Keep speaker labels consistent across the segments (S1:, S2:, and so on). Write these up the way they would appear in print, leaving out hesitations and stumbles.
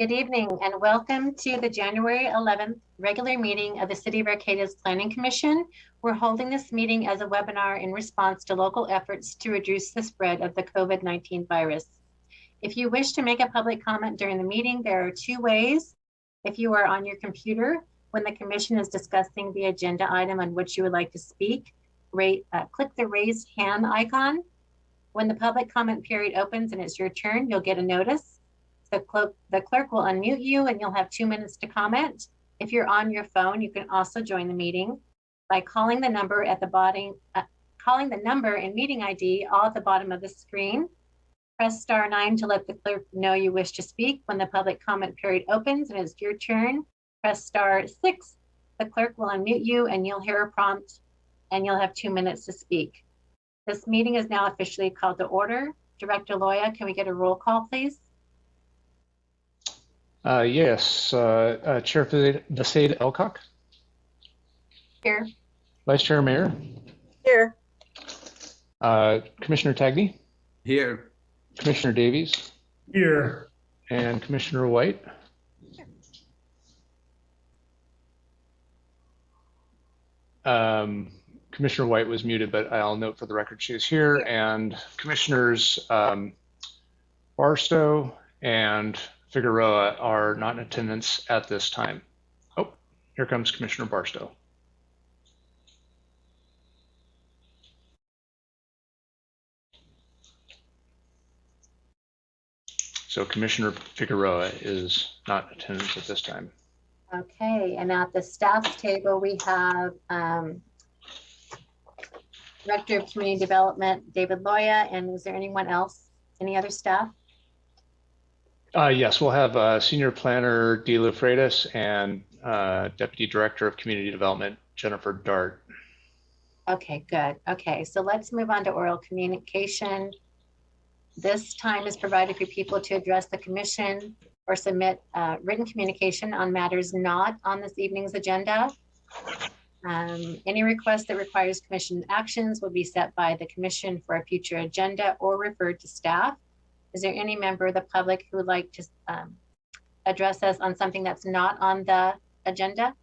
S1: Good evening and welcome to the January 11th regular meeting of the City of Arcata's Planning Commission. We're holding this meeting as a webinar in response to local efforts to reduce the spread of the COVID-19 virus. If you wish to make a public comment during the meeting, there are two ways. If you are on your computer, when the commission is discussing the agenda item on which you would like to speak, click the raised hand icon. When the public comment period opens and it's your turn, you'll get a notice. The clerk will unmute you and you'll have 2 minutes to comment. If you're on your phone, you can also join the meeting by calling the number at the bottom, calling the number and meeting ID all at the bottom of the screen. Press *9 to let the clerk know you wish to speak. When the public comment period opens and it's your turn, press *6. The clerk will unmute you and you'll hear a prompt and you'll have 2 minutes to speak. This meeting is now officially called to order. Director Loya, can we get a roll call, please?
S2: Yes, Chair Feasibility Elcock.
S1: Here.
S2: Vice Chair Mayer.
S3: Here.
S2: Commissioner Tagney.
S4: Here.
S2: Commissioner Davies.
S5: Here.
S2: And Commissioner White. Commissioner White was muted, but I'll note for the record she is here. And Commissioners Barstow and Figueroa are not in attendance at this time. Oh, here comes Commissioner Barstow. So Commissioner Figueroa is not in attendance at this time.
S1: Okay, and at the staff's table, we have Director of Community Development, David Loya, and is there anyone else, any other staff?
S2: Yes, we'll have Senior Planner Dila Freitas and Deputy Director of Community Development, Jennifer Dart.
S1: Okay, good. Okay, so let's move on to oral communication. This time is provided for people to address the commission or submit written communication on matters not on this evening's agenda. Any request that requires commission actions will be set by the commission for a future agenda or referred to staff. Is there any member of the public who would like to address us on something that's not on the agenda?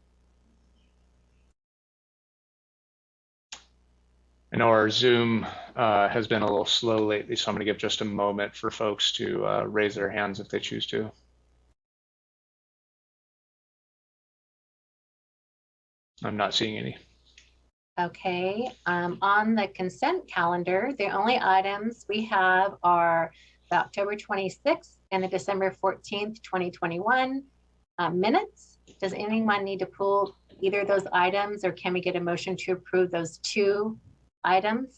S2: I know our Zoom has been a little slow lately, so I'm going to give just a moment for folks to raise their hands if they choose to. I'm not seeing any.
S1: Okay, on the consent calendar, the only items we have are the October 26th and the December 14th, 2021 minutes. Does anyone need to pull either of those items, or can we get a motion to approve those two items?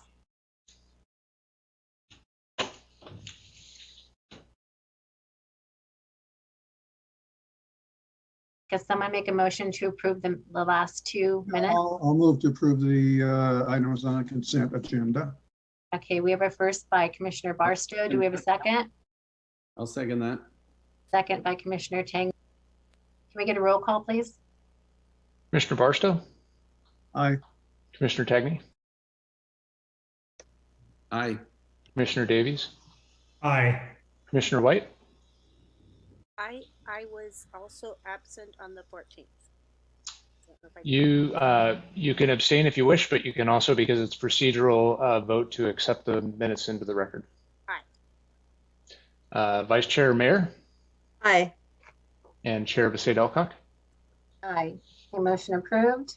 S1: Can someone make a motion to approve the last 2 minutes?
S5: I'll move to approve the items on the consent agenda.
S1: Okay, we have a first by Commissioner Barstow. Do we have a second?
S4: I'll second that.
S1: Second by Commissioner Tang. Can we get a roll call, please?
S2: Commissioner Barstow?
S5: Aye.
S2: Commissioner Tagney?
S4: Aye.
S2: Commissioner Davies?
S5: Aye.
S2: Commissioner White?
S3: I was also absent on the 14th.
S2: You can abstain if you wish, but you can also, because it's procedural, vote to accept the minutes into the record.
S3: Aye.
S2: Vice Chair Mayer?
S3: Aye.
S2: And Chair Feasibility Elcock?
S1: Aye. The motion approved.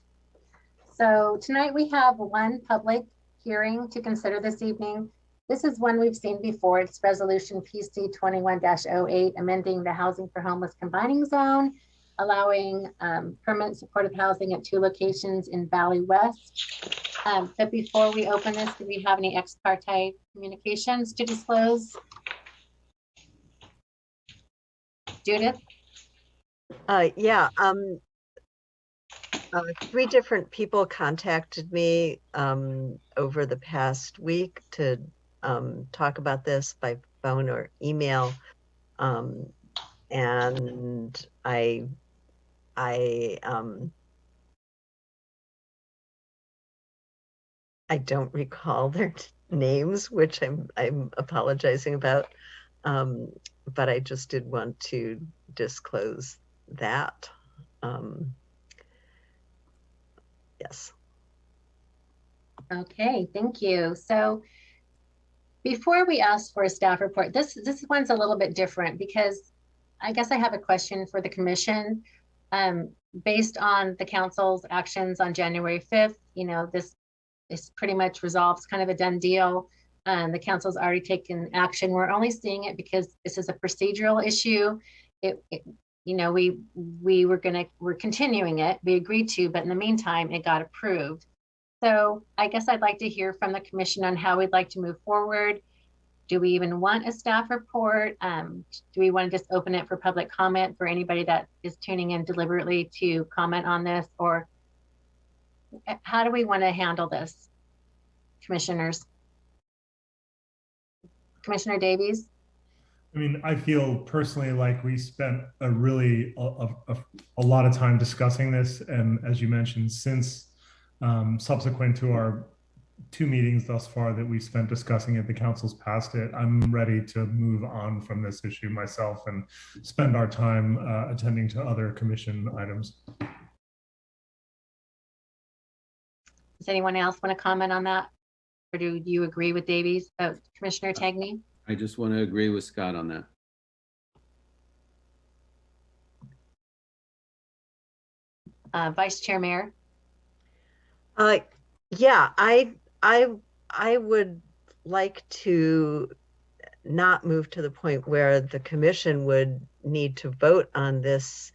S1: So tonight we have one public hearing to consider this evening. This is one we've seen before. It's Resolution PC 21-08, amending the Housing for Homeless Combining Zone, allowing permanent supportive housing at 2 locations in Valley West. But before we open this, do we have any ex parte communications to disclose? Judith?
S3: Yeah. 3 different people contacted me over the past week to talk about this by phone or email, and I don't recall their names, which I'm apologizing about. but I just did want to disclose that. Yes.
S1: Okay, thank you. So before we ask for a staff report, this one's a little bit different because I guess I have a question for the commission. Based on the council's actions on January 5th, you know, this pretty much resolves, kind of a done deal. The council's already taken action. We're only seeing it because this is a procedural issue. You know, we're continuing it. We agreed to, but in the meantime, it got approved. So I guess I'd like to hear from the commission on how we'd like to move forward. Do we even want a staff report? Do we want to just open it for public comment for anybody that is tuning in deliberately to comment on this? Or how do we want to handle this, commissioners? Commissioner Davies?
S6: I mean, I feel personally like we spent a lot of time discussing this. And as you mentioned, since subsequent to our 2 meetings thus far that we've spent discussing it, the council's passed it. I'm ready to move on from this issue myself and spend our time attending to other commission items.
S1: Does anyone else want to comment on that? Or do you agree with Davies? Commissioner Tagney?
S4: I just want to agree with Scott on that.
S1: Vice Chair Mayor?
S3: Yeah, I would like to not move to the point where the commission would need to vote on this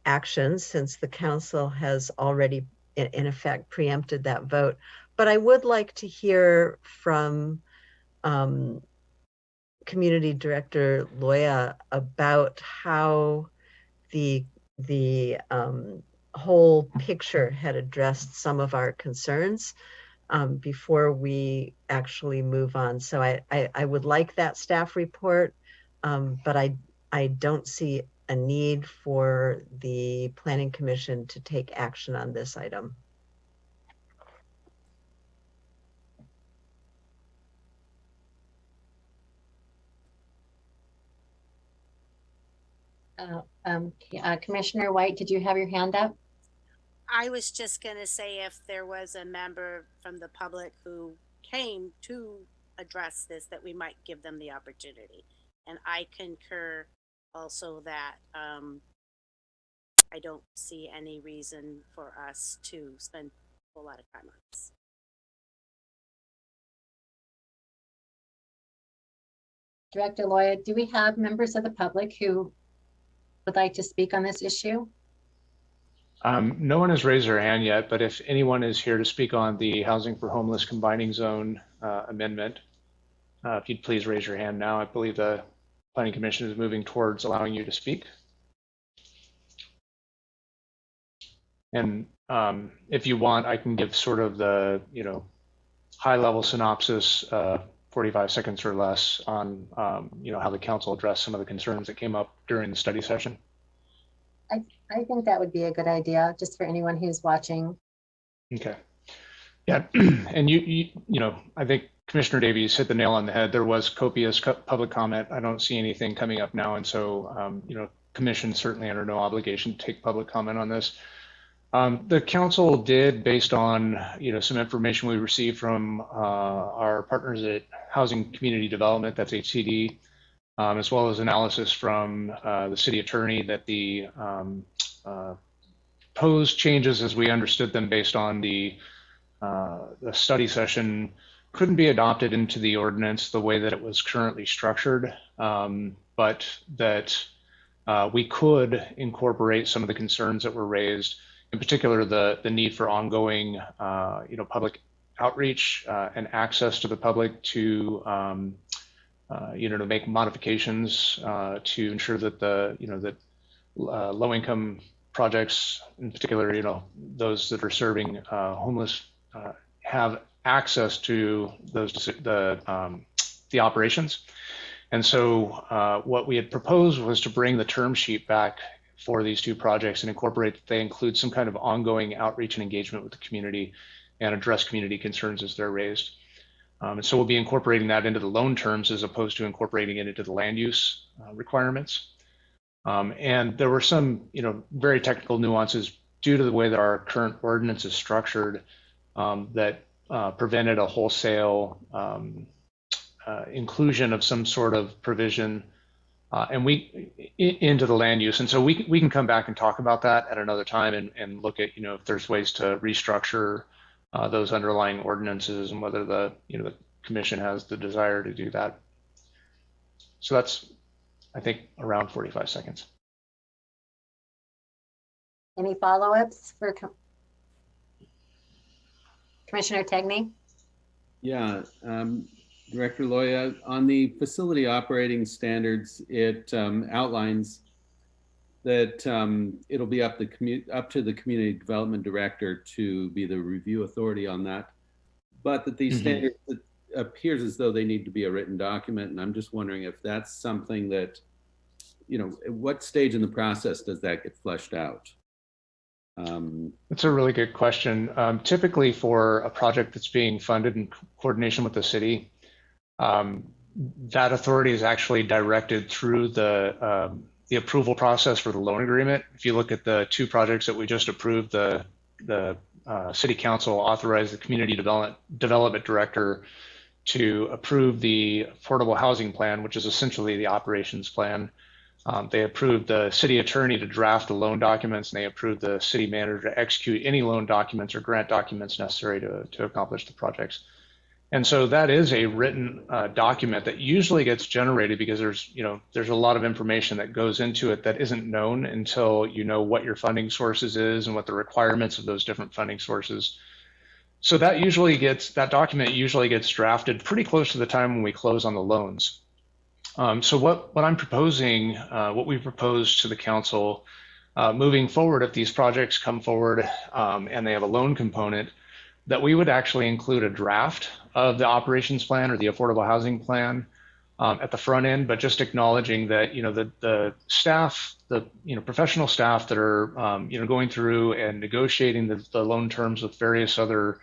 S3: action, since the council has already in effect preempted that vote. But I would like to hear from Community Director Loya about how the whole picture had addressed some of our concerns before we actually move on. So I would like that staff report, but I don't see a need for the Planning Commission to take action on this item.
S1: Commissioner White, did you have your hand up?
S7: I was just going to say, if there was a member from the public who came to address this, that we might give them the opportunity. And I concur also that I don't see any reason for us to spend a whole lot of time on this.
S1: Director Loya, do we have members of the public who would like to speak on this issue?
S2: No one has raised their hand yet, but if anyone is here to speak on the Housing for Homeless Combining Zone amendment, if you'd please raise your hand now. I believe the Planning Commission is moving towards allowing you to speak. And if you want, I can give sort of the, high-level synopsis, 45 seconds or less on, how the council addressed some of the concerns that came up during the study session.
S1: I think that would be a good idea, just for anyone who's watching.
S2: Okay. Yeah, and I think Commissioner Davies hit the nail on the head. There was copious public comment. I don't see anything coming up now, and so Commission certainly under no obligation to take public comment on this. The council did, based on some information we received from our partners at Housing Community Development, that's HCD, as well as analysis from the city attorney, that the proposed changes as we understood them based on the study session couldn't be adopted into the ordinance the way that it was currently structured, but that we could incorporate some of the concerns that were raised, in particular the need for ongoing public outreach and access to the public to to make modifications to ensure that that low-income projects, in particular, those that are serving homeless, have access to the operations. And so what we had proposed was to bring the term sheet back for these 2 projects and incorporate that they include some kind of ongoing outreach and engagement with the community and address community concerns as they're raised. And so we'll be incorporating that into the loan terms as opposed to incorporating it into the land use requirements. And there were some, very technical nuances due to the way that our current ordinance is structured that prevented a wholesale inclusion of some sort of provision into the land use. And so we can come back and talk about that at another time and look at, if there's ways to restructure those underlying ordinances and whether the commission has the desire to do that. So that's, I think, around 45 seconds.
S1: Any follow-ups for Commissioner Tegney?
S4: Yeah, Director Loya, on the facility operating standards, it outlines that it'll be up to the community development director to be the review authority on that, but that these standards, it appears as though they need to be a written document. And I'm just wondering if that's something that, at what stage in the process does that get fleshed out?
S2: That's a really good question. Typically for a project that's being funded in coordination with the city, that authority is actually directed through the approval process for the loan agreement. If you look at the two projects that we just approved, the city council authorized the community development director to approve the affordable housing plan, which is essentially the operations plan. They approved the city attorney to draft the loan documents, and they approved the city manager to execute any loan documents or grant documents necessary to accomplish the projects. And so that is a written document that usually gets generated because there's a lot of information that goes into it that isn't known until you know what your funding sources is and what the requirements of those different funding sources. So that document usually gets drafted pretty close to the time when we close on the loans. So what I'm proposing, what we propose to the council moving forward, if these projects come forward and they have a loan component, that we would actually include a draft of the operations plan or the affordable housing plan at the front end, but just acknowledging that the staff, the professional staff that are going through and negotiating the loan terms with various other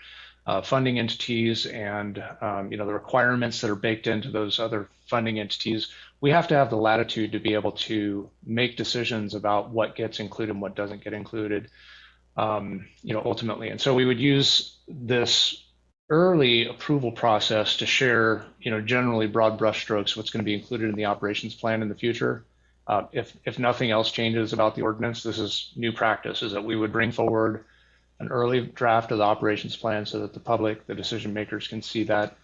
S2: funding entities and the requirements that are baked into those other funding entities, we have to have the latitude to be able to make decisions about what gets included and what doesn't get included, ultimately. And so we would use this early approval process to share, generally broad brushstrokes what's going to be included in the operations plan in the future. If nothing else changes about the ordinance, this is new practice, is that we would bring forward an early draft of the operations plan so that the public, the decision makers, can see that.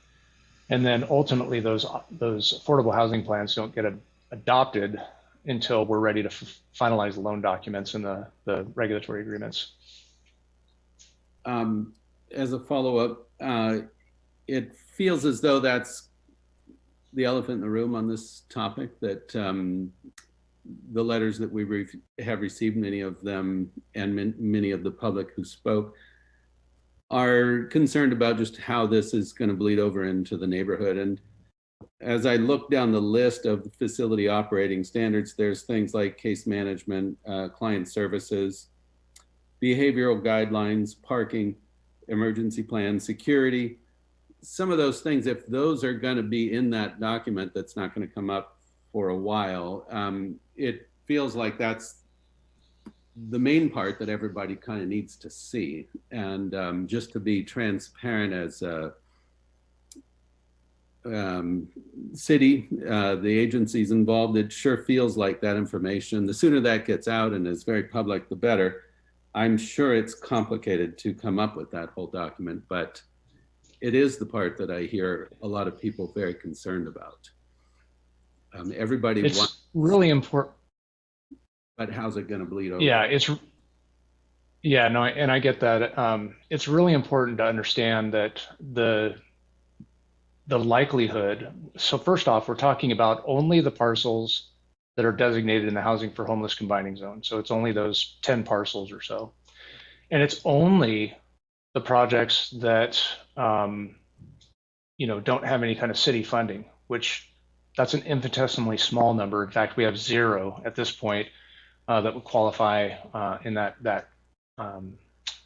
S2: And then ultimately those affordable housing plans don't get adopted until we're ready to finalize the loan documents and the regulatory agreements.
S4: As a follow-up, it feels as though that's the elephant in the room on this topic, that the letters that we have received, many of them and many of the public who spoke, are concerned about just how this is going to bleed over into the neighborhood. And as I look down the list of facility operating standards, there's things like case management, client services, behavioral guidelines, parking, emergency plan, security. Some of those things, if those are going to be in that document that's not going to come up for a while, it feels like that's the main part that everybody kind of needs to see. And just to be transparent as a city, the agencies involved, it sure feels like that information, the sooner that gets out and is very public, the better. I'm sure it's complicated to come up with that whole document, but it is the part that I hear a lot of people very concerned about. Everybody wants
S2: really important.
S4: But how's it going to bleed over?
S2: Yeah, no, and I get that. It's really important to understand that the likelihood. So first off, we're talking about only the parcels that are designated in the housing for homeless combining zone. So it's only those 10 parcels or so. And it's only the projects that, don't have any kind of city funding, which that's an infinitesimally small number. In fact, we have 0 at this point that would qualify in that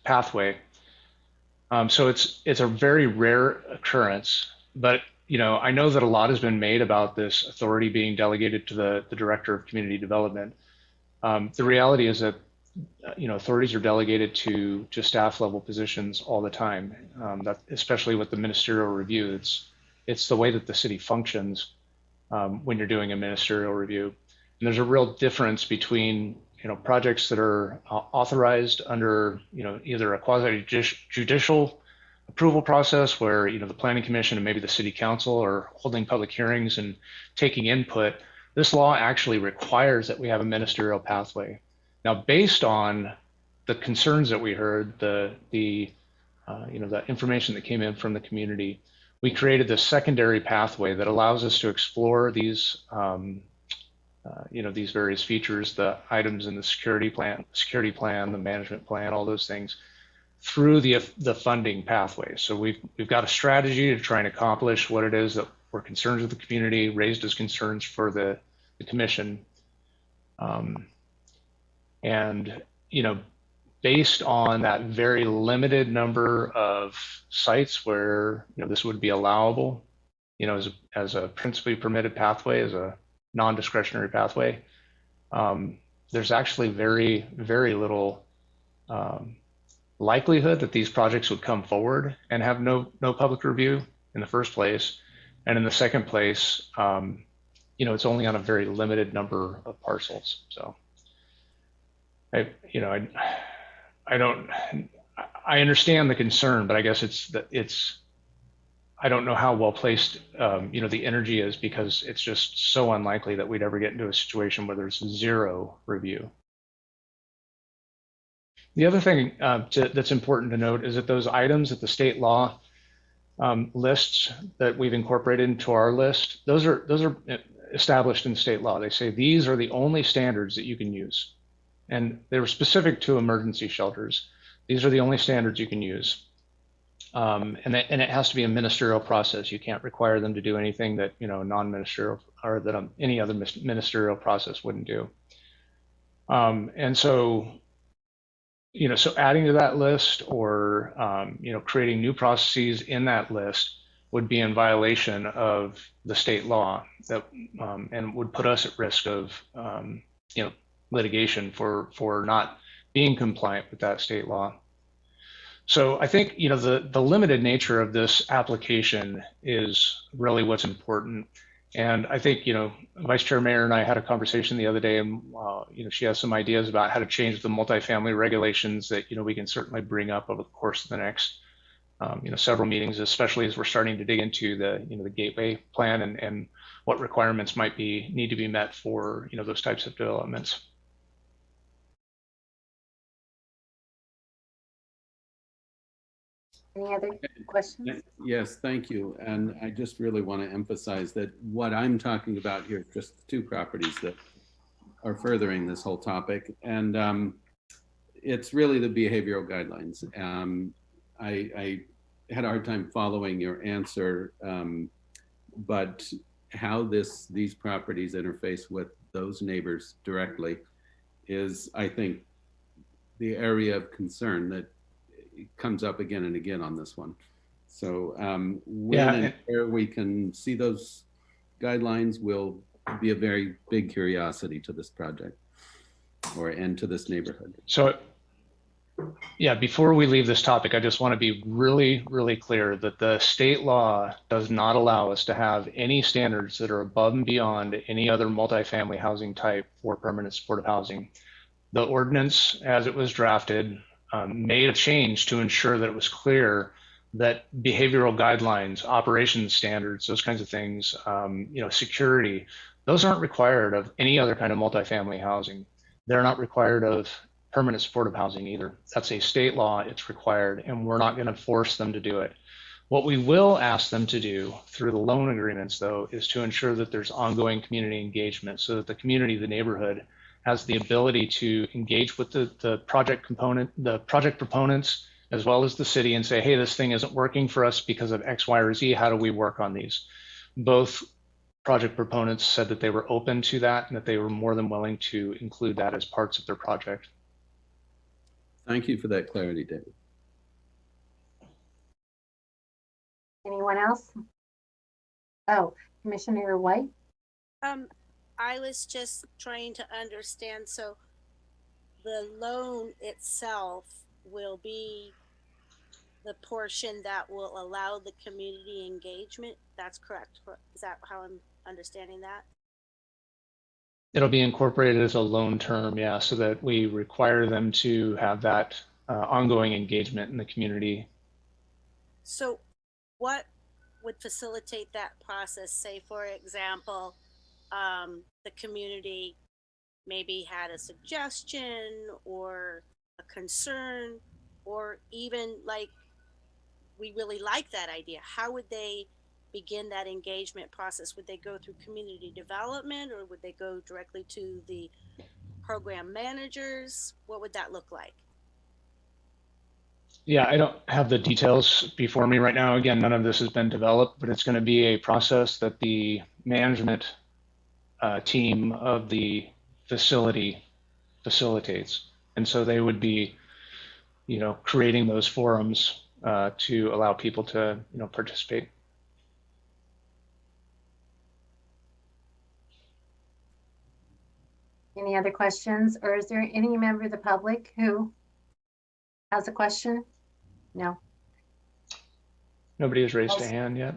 S2: pathway. So it's a very rare occurrence but I know that a lot has been made about this authority being delegated to the Director of Community Development. The reality is that authorities are delegated to staff level positions all the time. That especially with the ministerial review, it's the way that the city functions when you're doing a ministerial review. And there's a real difference between projects that are authorized under either a quasi-judicial approval process where the Planning Commission and maybe the City Council are holding public hearings and taking input. This law actually requires that we have a ministerial pathway. Now, based on the concerns that we heard, the information that came in from the community, we created this secondary pathway that allows us to explore these these various features, the items in the security plan, the management plan, all those things, through the funding pathway. So we've got a strategy to try and accomplish what it is that were concerns of the community, raised as concerns for the commission. And based on that very limited number of sites where this would be allowable, as a principally permitted pathway, as a non-discretionary pathway, there's actually very, very little likelihood that these projects would come forward and have no public review in the first place. And in the second place, it's only on a very limited number of parcels. So I understand the concern, but I guess I don't know how well placed the energy is, because it's just so unlikely that we'd ever get into a situation where there's zero review. The other thing that's important to note is that those items that the state law lists that we've incorporated into our list, those are established in state law. They say these are the only standards that you can use, and they were specific to emergency shelters. These are the only standards you can use. And it has to be a ministerial process. You can't require them to do anything that non-ministerial or that any other ministerial process wouldn't do. And so so adding to that list or creating new processes in that list would be in violation of the state law that and would put us at risk of litigation for not being compliant with that state law. So I think the limited nature of this application is really what's important. And I think Vice Chair Mayer and I had a conversation the other day, and she has some ideas about how to change the multifamily regulations that we can certainly bring up over the course of the next several meetings, especially as we're starting to dig into the gateway plan and what requirements might need to be met for those types of developments.
S1: Any other questions?
S4: Yes, thank you. And I just really want to emphasize that what I'm talking about here is just two properties that are furthering this whole topic. And it's really the behavioral guidelines. I had a hard time following your answer, but how these properties interface with those neighbors directly is, I think, the area of concern that comes up again and again on this one. So when and where we can see those guidelines will be a very big curiosity to this project and to this neighborhood.
S2: So yeah, before we leave this topic, I just want to be really, really clear that the state law does not allow us to have any standards that are above and beyond any other multifamily housing type for permanent supportive housing. The ordinance, as it was drafted, made a change to ensure that it was clear that behavioral guidelines, operations standards, those kinds of things, security, those aren't required of any other kind of multifamily housing. They're not required of permanent supportive housing either. That's a state law, it's required, and we're not going to force them to do it. What we will ask them to do through the loan agreements, though, is to ensure that there's ongoing community engagement so that the community, the neighborhood, has the ability to engage with the project proponents, as well as the city, and say, hey, this thing isn't working for us because of X, Y, or Z. How do we work on these? Both project proponents said that they were open to that and that they were more than willing to include that as parts of their project.
S4: Thank you for that clarity, David.
S1: Anyone else? Oh, Commissioner White?
S7: I was just trying to understand, so the loan itself will be the portion that will allow the community engagement. That's correct. Is that how I'm understanding that?
S2: It'll be incorporated as a loan term, yeah, so that we require them to have that ongoing engagement in the community.
S7: So what would facilitate that process? Say, for example, the community maybe had a suggestion or a concern, or even like, we really like that idea. How would they begin that engagement process? Would they go through community development, or would they go directly to the program managers? What would that look like?
S2: Yeah, I don't have the details before me right now. Again, none of this has been developed, but it's going to be a process that the management team of the facility facilitates. And so they would be, creating those forums to allow people to, participate.
S1: Any other questions? Or is there any member of the public who has a question? No.
S2: Nobody has raised a hand yet.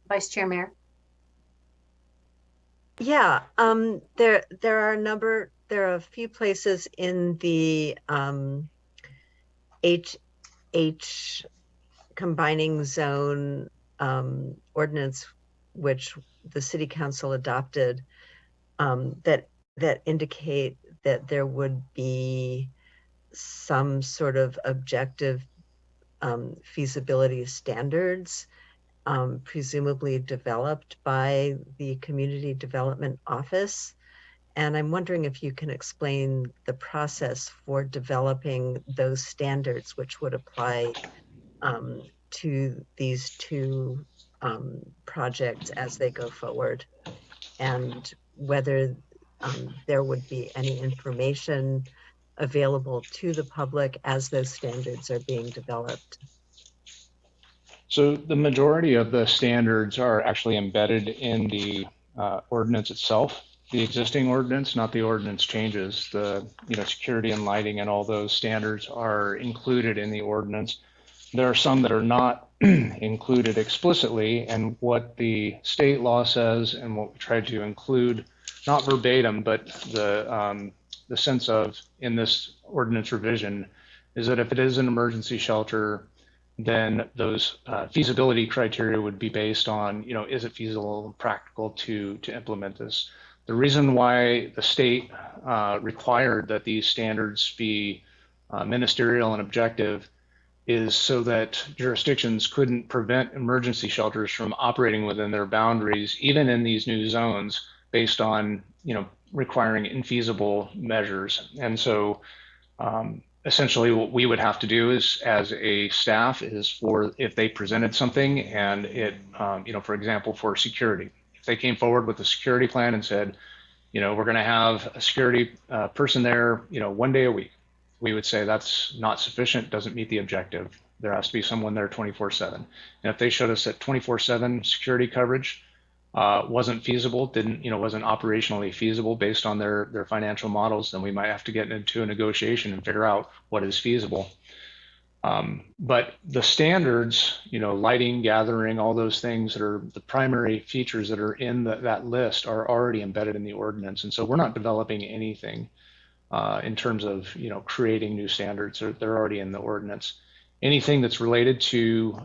S1: Vice Chair Mayor?
S3: Yeah, there are a few places in the H combining zone ordinance, which the City Council adopted, that indicate that there would be some sort of objective feasibility standards, presumably developed by the Community Development Office. And I'm wondering if you can explain the process for developing those standards, which would apply to these two projects as they go forward, and whether there would be any information available to the public as those standards are being developed.
S2: So the majority of the standards are actually embedded in the ordinance itself, the existing ordinance, not the ordinance changes. The security and lighting and all those standards are included in the ordinance. There are some that are not included explicitly, and what the state law says and what we tried to include, not verbatim, but the sense of in this ordinance revision is that if it is an emergency shelter, then those feasibility criteria would be based on, is it feasible and practical to implement this? The reason why the state required that these standards be ministerial and objective is so that jurisdictions couldn't prevent emergency shelters from operating within their boundaries, even in these new zones, based on, requiring infeasible measures. And so essentially what we would have to do is, as a staff, is for if they presented something and it, for example, for security, if they came forward with a security plan and said, we're going to have a security person there, 1 day a week, we would say that's not sufficient, doesn't meet the objective. There has to be someone there 24/7. And if they showed us that 24/7 security coverage wasn't feasible, wasn't operationally feasible based on their financial models, then we might have to get into a negotiation and figure out what is feasible. But the standards, lighting, gathering, all those things that are the primary features that are in that list are already embedded in the ordinance. And so we're not developing anything in terms of, creating new standards. They're already in the ordinance. Anything that's related to,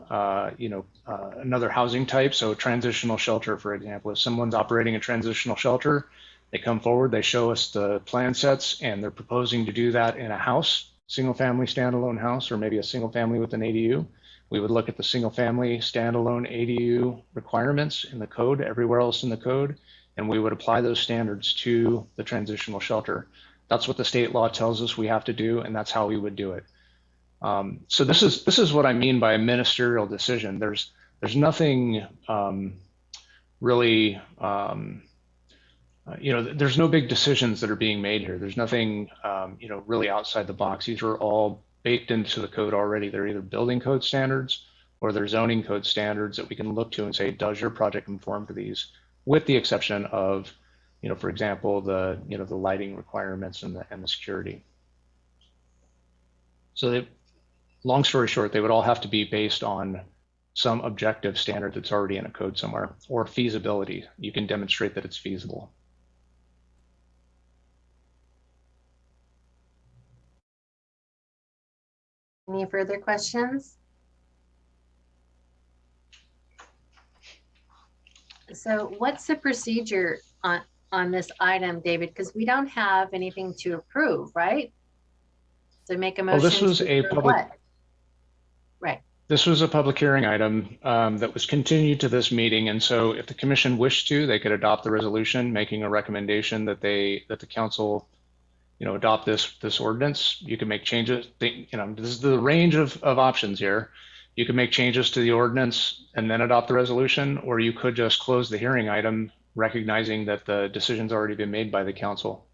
S2: another housing type, so transitional shelter, for example, if someone's operating a transitional shelter, they come forward, they show us the plan sets, and they're proposing to do that in a house, single family standalone house, or maybe a single family with an ADU. We would look at the single family standalone ADU requirements in the code, everywhere else in the code, and we would apply those standards to the transitional shelter. That's what the state law tells us we have to do, and that's how we would do it. So this is what I mean by a ministerial decision. There's nothing really, there's no big decisions that are being made here. There's nothing, really outside the box. These are all baked into the code already. They're either building code standards or their zoning code standards that we can look to and say, does your project conform to these, with the exception of, for example, the lighting requirements and the security. So long story short, they would all have to be based on some objective standard that's already in a code somewhere, or feasibility. You can demonstrate that it's feasible.
S1: Any further questions? So what's the procedure on this item, David? Because we don't have anything to approve, right? So make a motion.
S2: Well, this was a public.
S1: What? Right.
S2: This was a public hearing item that was continued to this meeting, and so if the commission wished to, they could adopt the resolution making a recommendation that the council, adopt this ordinance. You can make changes. This is the range of options here. You can make changes to the ordinance and then adopt the resolution, or you could just close the hearing item, recognizing that the decision's already been made by the council.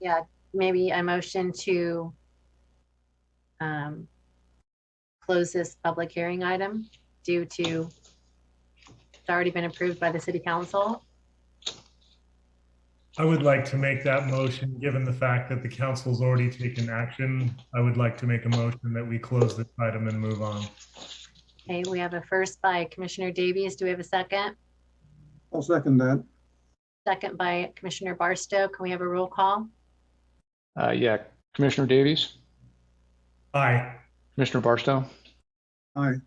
S1: Yeah, maybe a motion to close this public hearing item due to it's already been approved by the city council.
S6: I would like to make that motion, given the fact that the council's already taken action. I would like to make a motion that we close this item and move on.
S1: Okay, we have a first by Commissioner Davies. Do we have a second?
S5: I'll second that.
S1: Second by Commissioner Barstow. Can we have a roll call?
S2: Yeah, Commissioner Davies,
S6: Aye.
S2: Commissioner Barstow,
S5: Aye.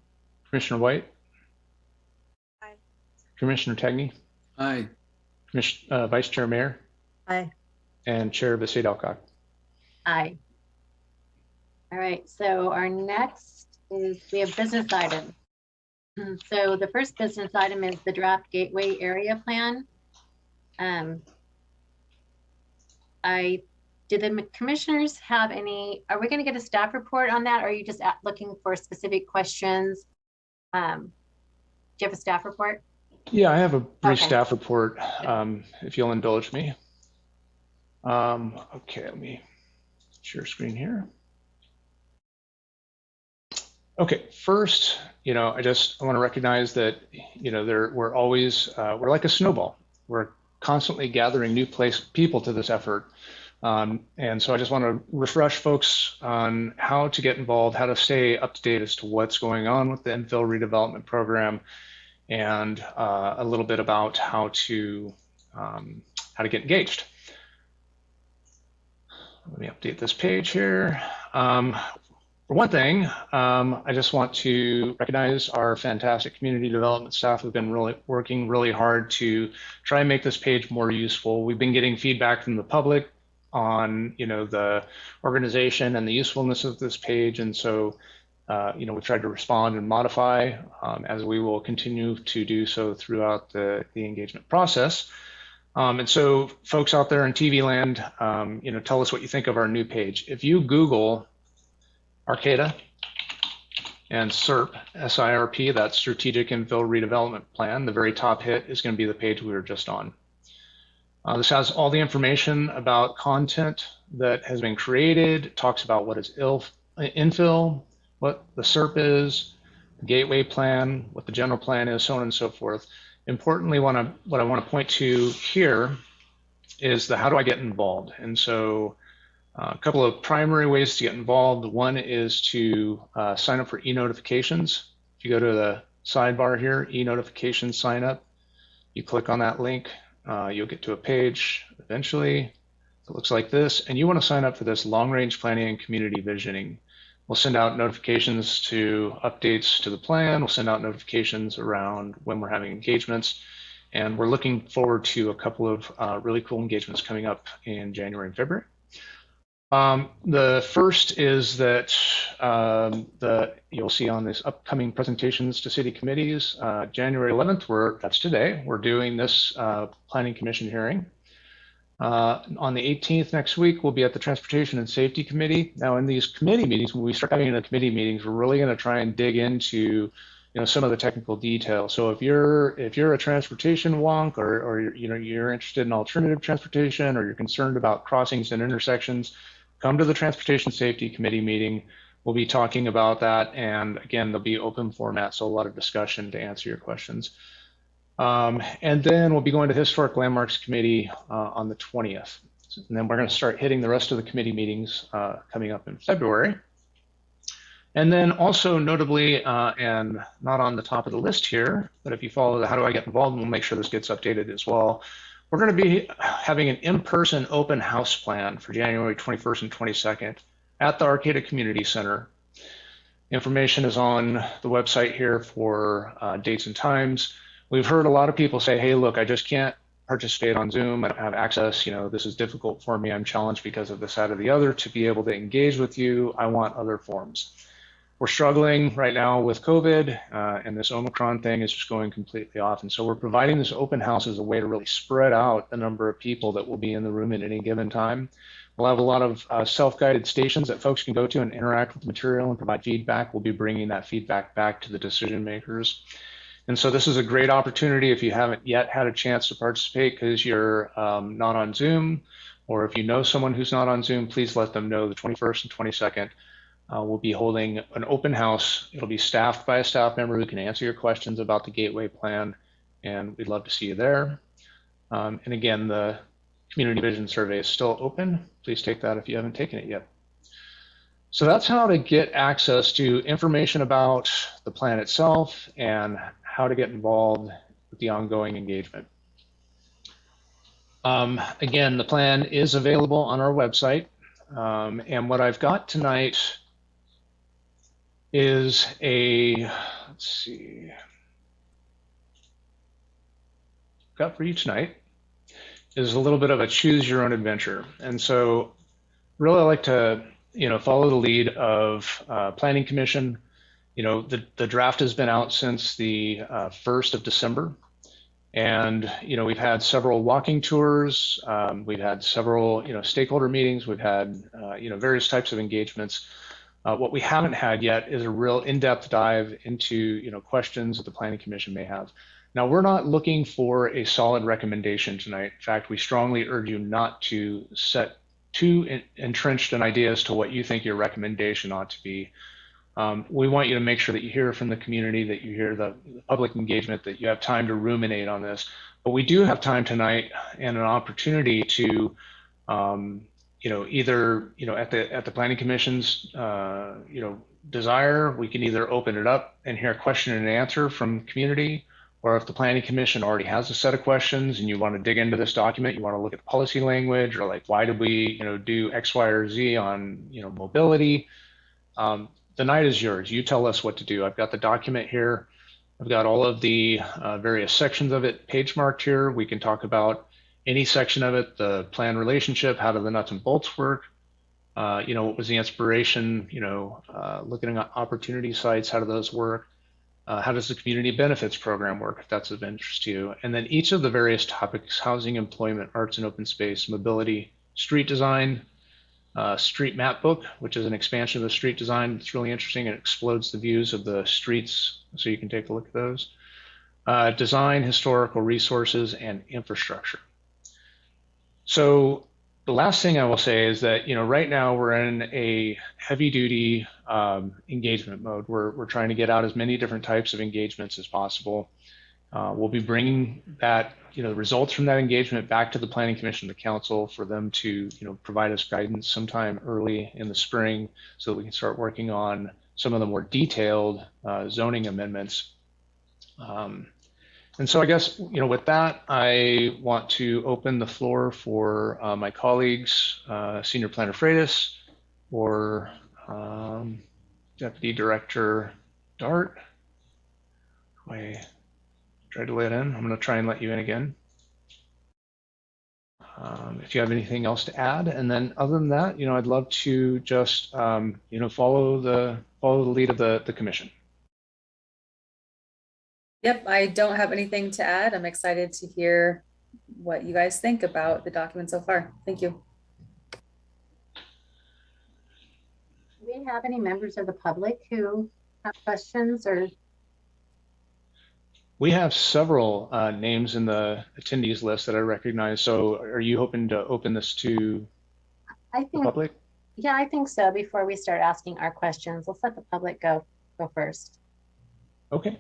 S2: Commissioner White,
S7: Aye.
S2: Commissioner Tagney,
S4: Aye.
S2: Vice Chair Mayer,
S3: Aye.
S2: and Chair Besaid Alcock.
S1: Aye. All right, so our next is we have business items. So the first business item is the draft gateway area plan. Do the commissioners have any, are we going to get a staff report on that? Or are you just looking for specific questions? Do you have a staff report?
S2: Yeah, I have a brief
S1: Okay.
S2: staff report, if you'll indulge me. Okay, let me share screen here. Okay, first, I want to recognize that, we're always, we're like a snowball. We're constantly gathering new people to this effort. And so I just want to refresh folks on how to get involved, how to stay up to date as to what's going on with the infill redevelopment program, and a little bit about how to get engaged. Let me update this page here. For one thing, I just want to recognize our fantastic community development staff who've been working really hard to try and make this page more useful. We've been getting feedback from the public on the organization and the usefulness of this page, and so we've tried to respond and modify as we will continue to do so throughout the engagement process. And so folks out there in TV land, tell us what you think of our new page. If you Google Arcata and SIRP, S-I-R-P, that's Strategic Infill Redevelopment Plan, the very top hit is going to be the page we were just on. This has all the information about content that has been created. It talks about what is infill, what the SIRP is, the gateway plan, what the general plan is, so on and so forth. Importantly, what I want to point to here is the how do I get involved? And so a couple of primary ways to get involved. One is to sign up for e-notifications. If you go to the sidebar here, e-notifications sign up, you click on that link, you'll get to a page eventually. It looks like this, and you want to sign up for this long-range planning and community visioning. We'll send out notifications to updates to the plan. We'll send out notifications around when we're having engagements, and we're looking forward to a couple of really cool engagements coming up in January and February. The first is that you'll see on this upcoming presentations to city committees, January 11th, that's today, we're doing this Planning Commission hearing. On the 18th next week, we'll be at the Transportation and Safety Committee. Now in these committee meetings, when we start having the committee meetings, we're really going to try and dig into some of the technical details. So if you're a transportation wonk or you're interested in alternative transportation or you're concerned about crossings and intersections, come to the Transportation Safety Committee meeting. We'll be talking about that, and again, there'll be open format, so a lot of discussion to answer your questions. And then we'll be going to Historic Landmarks Committee on the 20th. And then we're going to start hitting the rest of the committee meetings coming up in February. And then also notably, and not on the top of the list here, but if you follow the How Do I Get Involved, we'll make sure this gets updated as well. We're going to be having an in-person open house plan for January 21st and 22nd at the Arcata Community Center. Information is on the website here for dates and times. We've heard a lot of people say, hey, look, I just can't participate on Zoom. I don't have access. You know, this is difficult for me. I'm challenged because of this, that, or the other to be able to engage with you. I want other forms. We're struggling right now with COVID, and this Omicron thing is just going completely off. And so we're providing this open house as a way to really spread out the number of people that will be in the room at any given time. We'll have a lot of self-guided stations that folks can go to and interact with the material and provide feedback. We'll be bringing that feedback back to the decision makers. And so this is a great opportunity if you haven't yet had a chance to participate because you're not on Zoom, or if you know someone who's not on Zoom, please let them know the 21st and 22nd. We'll be holding an open house. It'll be staffed by a staff member who can answer your questions about the Gateway Plan, and we'd love to see you there. And again, the Community Vision Survey is still open. Please take that if you haven't taken it yet. So that's how to get access to information about the plan itself and how to get involved with the ongoing engagement. Again, the plan is available on our website. And what I've got tonight is let's see, got for you tonight is a little bit of a choose your own adventure. And so really I like to, follow the lead of Planning Commission. The draft has been out since the 1st of December. And, we've had several walking tours. We've had several, stakeholder meetings. We've had, various types of engagements. What we haven't had yet is a real in-depth dive into, questions that the Planning Commission may have. Now, we're not looking for a solid recommendation tonight. In fact, we strongly urge you not to set too entrenched an idea as to what you think your recommendation ought to be. We want you to make sure that you hear from the community, that you hear the public engagement, that you have time to ruminate on this. But we do have time tonight and an opportunity to, either, at the Planning Commission's, desire, we can either open it up and hear a question and answer from the community, or if the Planning Commission already has a set of questions and you want to dig into this document, you want to look at the policy language, or like, why did we, do X, Y, or Z on, mobility? The night is yours. You tell us what to do. I've got the document here. I've got all of the various sections of it page marked here. We can talk about any section of it, the plan relationship, how do the nuts and bolts work? What was the inspiration? Looking at opportunity sites, how do those work? How does the community benefits program work, if that's of interest to you? And then each of the various topics: housing, employment, arts and open space, mobility, street design, street map book, which is an expansion of the street design. It's really interesting. It explodes the views of the streets, so you can take a look at those. Design, historical resources, and infrastructure. So the last thing I will say is that, right now we're in a heavy duty engagement mode. We're trying to get out as many different types of engagements as possible. We'll be bringing that, the results from that engagement back to the Planning Commission, the Council, for them to, provide us guidance sometime early in the spring so that we can start working on some of the more detailed zoning amendments. And so I guess, with that, I want to open the floor for my colleagues, Senior Planner Freitas or Deputy Director Dart. I tried to let in. I'm going to try and let you in again. If you have anything else to add, and then other than that, I'd love to just follow the lead of the commission.
S8: Yep, I don't have anything to add. I'm excited to hear what you guys think about the document so far. Thank you.
S1: Do we have any members of the public who have questions or?
S2: We have several names in the attendees list that I recognize. So are you hoping to open this to the public?
S1: Yeah, I think so. Before we start asking our questions, let's let the public go first.
S2: Okay,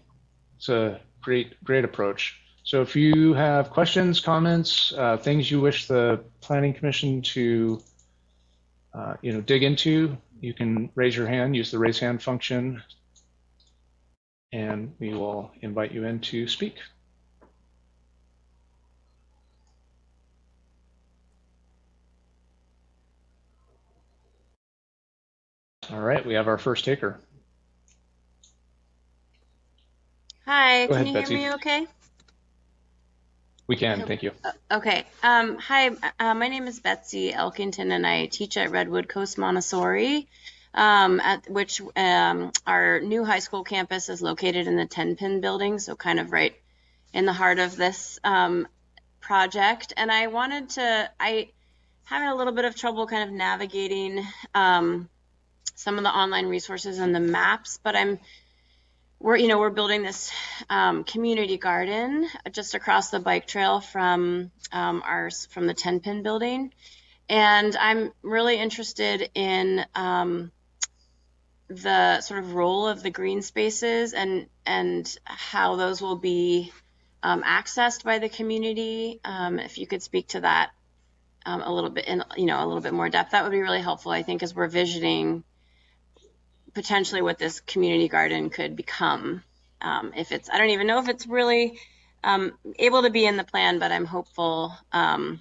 S2: it's a great approach. So if you have questions, comments, things you wish the Planning Commission to dig into, you can raise your hand, use the raise hand function, and we will invite you in to speak. All right, we have our first taker.
S9: Hi,
S2: Go
S9: can
S2: ahead,
S9: you hear
S2: Betsy.
S9: me okay?
S2: We can, thank you.
S9: Okay. Hi, my name is Betsy Elkington, and I teach at Redwood Coast Montessori, at which our new high school campus is located in the 10-pin building, so kind of right in the heart of this project. And I having a little bit of trouble kind of navigating some of the online resources and the maps, but we're building this community garden just across the bike trail from the 10-pin building, and I'm really interested in the sort of role of the green spaces and how those will be accessed by the community. If you could speak to that a little bit in a little bit more depth, that would be really helpful, I think, as we're visioning potentially what this community garden could become. I don't even know if it's really able to be in the plan, but I'm hopeful for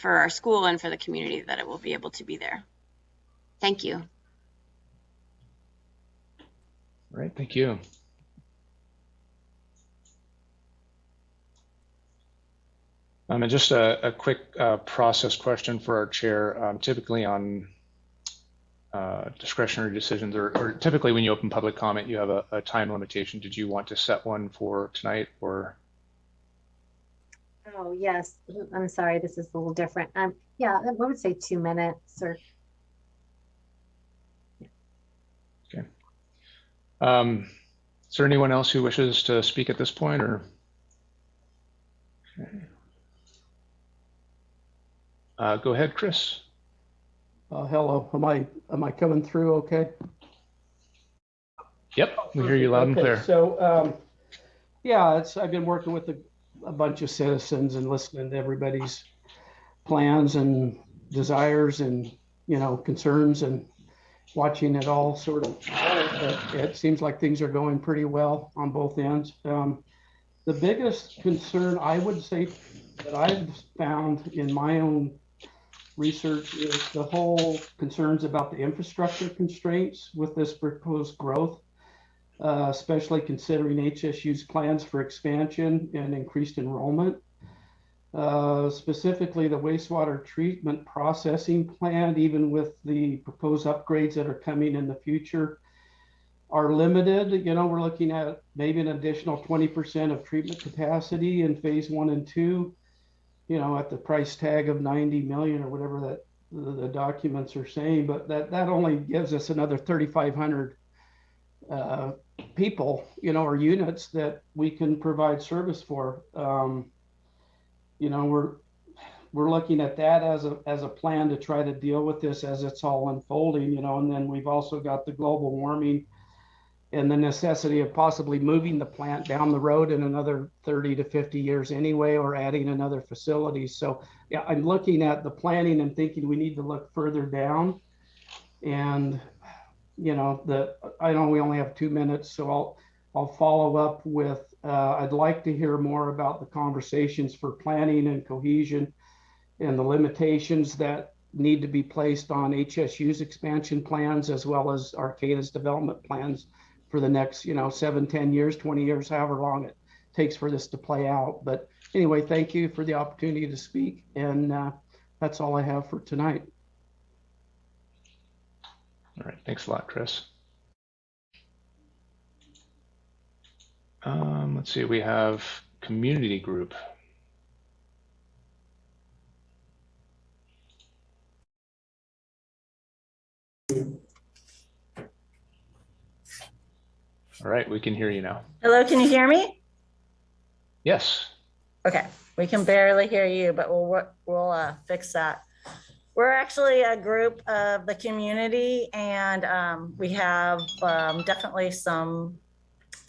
S9: our school and for the community that it will be able to be there. Thank you.
S2: All right, thank you. And just a quick process question for our chair. Typically on discretionary decisions, or typically when you open public comment, you have a time limitation. Did you want to set one for tonight, or?
S1: Oh, yes. I'm sorry, this is a little different. Yeah, I would say 2 minutes or.
S2: Okay. Is there anyone else who wishes to speak at this point, or? Okay. Go ahead, Chris.
S10: Hello, am I coming through okay?
S2: Yep, we hear you loud and clear.
S10: So, yeah, I've been working with a bunch of citizens and listening to everybody's plans and desires and, concerns, and watching it all sort of, it seems like things are going pretty well on both ends. The biggest concern I would say that I've found in my own research is the whole concerns about the infrastructure constraints with this proposed growth, especially considering HSU's plans for expansion and increased enrollment. Specifically, the wastewater treatment processing plant, even with the proposed upgrades that are coming in the future, are limited. We're looking at maybe an additional 20% of treatment capacity in phase 1 and 2. At the price tag of 90 million or whatever that the documents are saying, but that only gives us another 3,500 people, or units that we can provide service for. We're looking at that as a plan to try to deal with this as it's all unfolding, and then we've also got the global warming and the necessity of possibly moving the plant down the road in another 30 to 50 years anyway, or adding another facility. So yeah, I'm looking at the planning and thinking we need to look further down. And I know we only have 2 minutes, so I'll follow up with, I'd like to hear more about the conversations for planning and cohesion and the limitations that need to be placed on HSU's expansion plans, as well as Arcata's development plans for the next, 7, 10 years, 20 years, however long it takes for this to play out. But anyway, thank you for the opportunity to speak. And that's all I have for tonight.
S2: All right, thanks a lot, Chris. Let's see, we have community group. All right, we can hear you now.
S11: Hello, can you hear me?
S2: Yes.
S11: Okay, we can barely hear you, but we'll fix that. We're actually a group of the community, and we have definitely some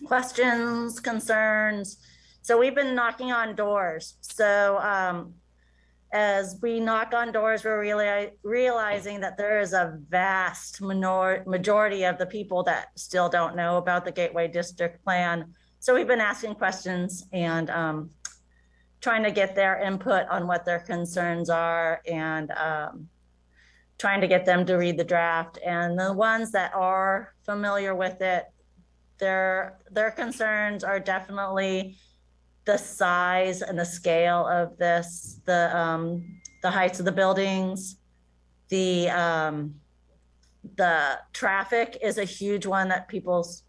S11: questions, concerns. So we've been knocking on doors. So as we knock on doors, we're really realizing that there is a vast majority of the people that still don't know about the Gateway District Plan. So we've been asking questions and trying to get their input on what their concerns are, and trying to get them to read the draft. And the ones that are familiar with it, their concerns are definitely the size and the scale of this, the heights of the buildings, the traffic is a huge one that people's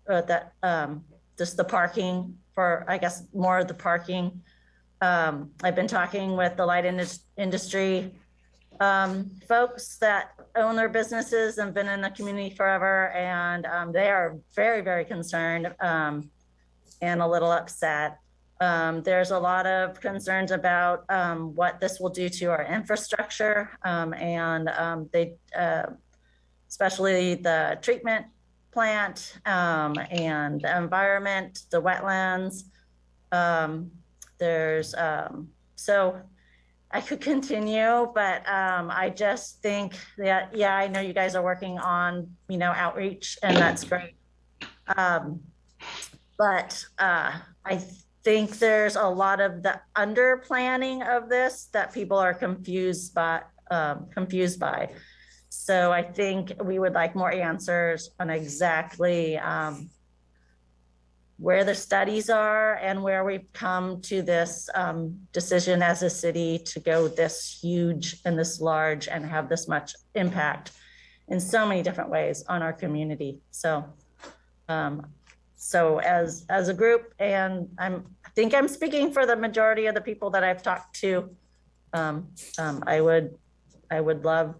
S11: just the parking for, I guess, more of the parking. I've been talking with the light industry folks that own their businesses and been in the community forever, and they are very, very concerned and a little upset. There's a lot of concerns about what this will do to our infrastructure, and they, especially the treatment plant and the environment, the wetlands. There's so I could continue, but I just think that, yeah, I know you guys are working on, you know, outreach, and that's great. But I think there's a lot of the under planning of this that people are confused by. So I think we would like more answers on exactly where the studies are and where we've come to this decision as a city to go this huge and this large and have this much impact in so many different ways on our community. So, so as a group, and I think I'm speaking for the majority of the people that I've talked to, I would love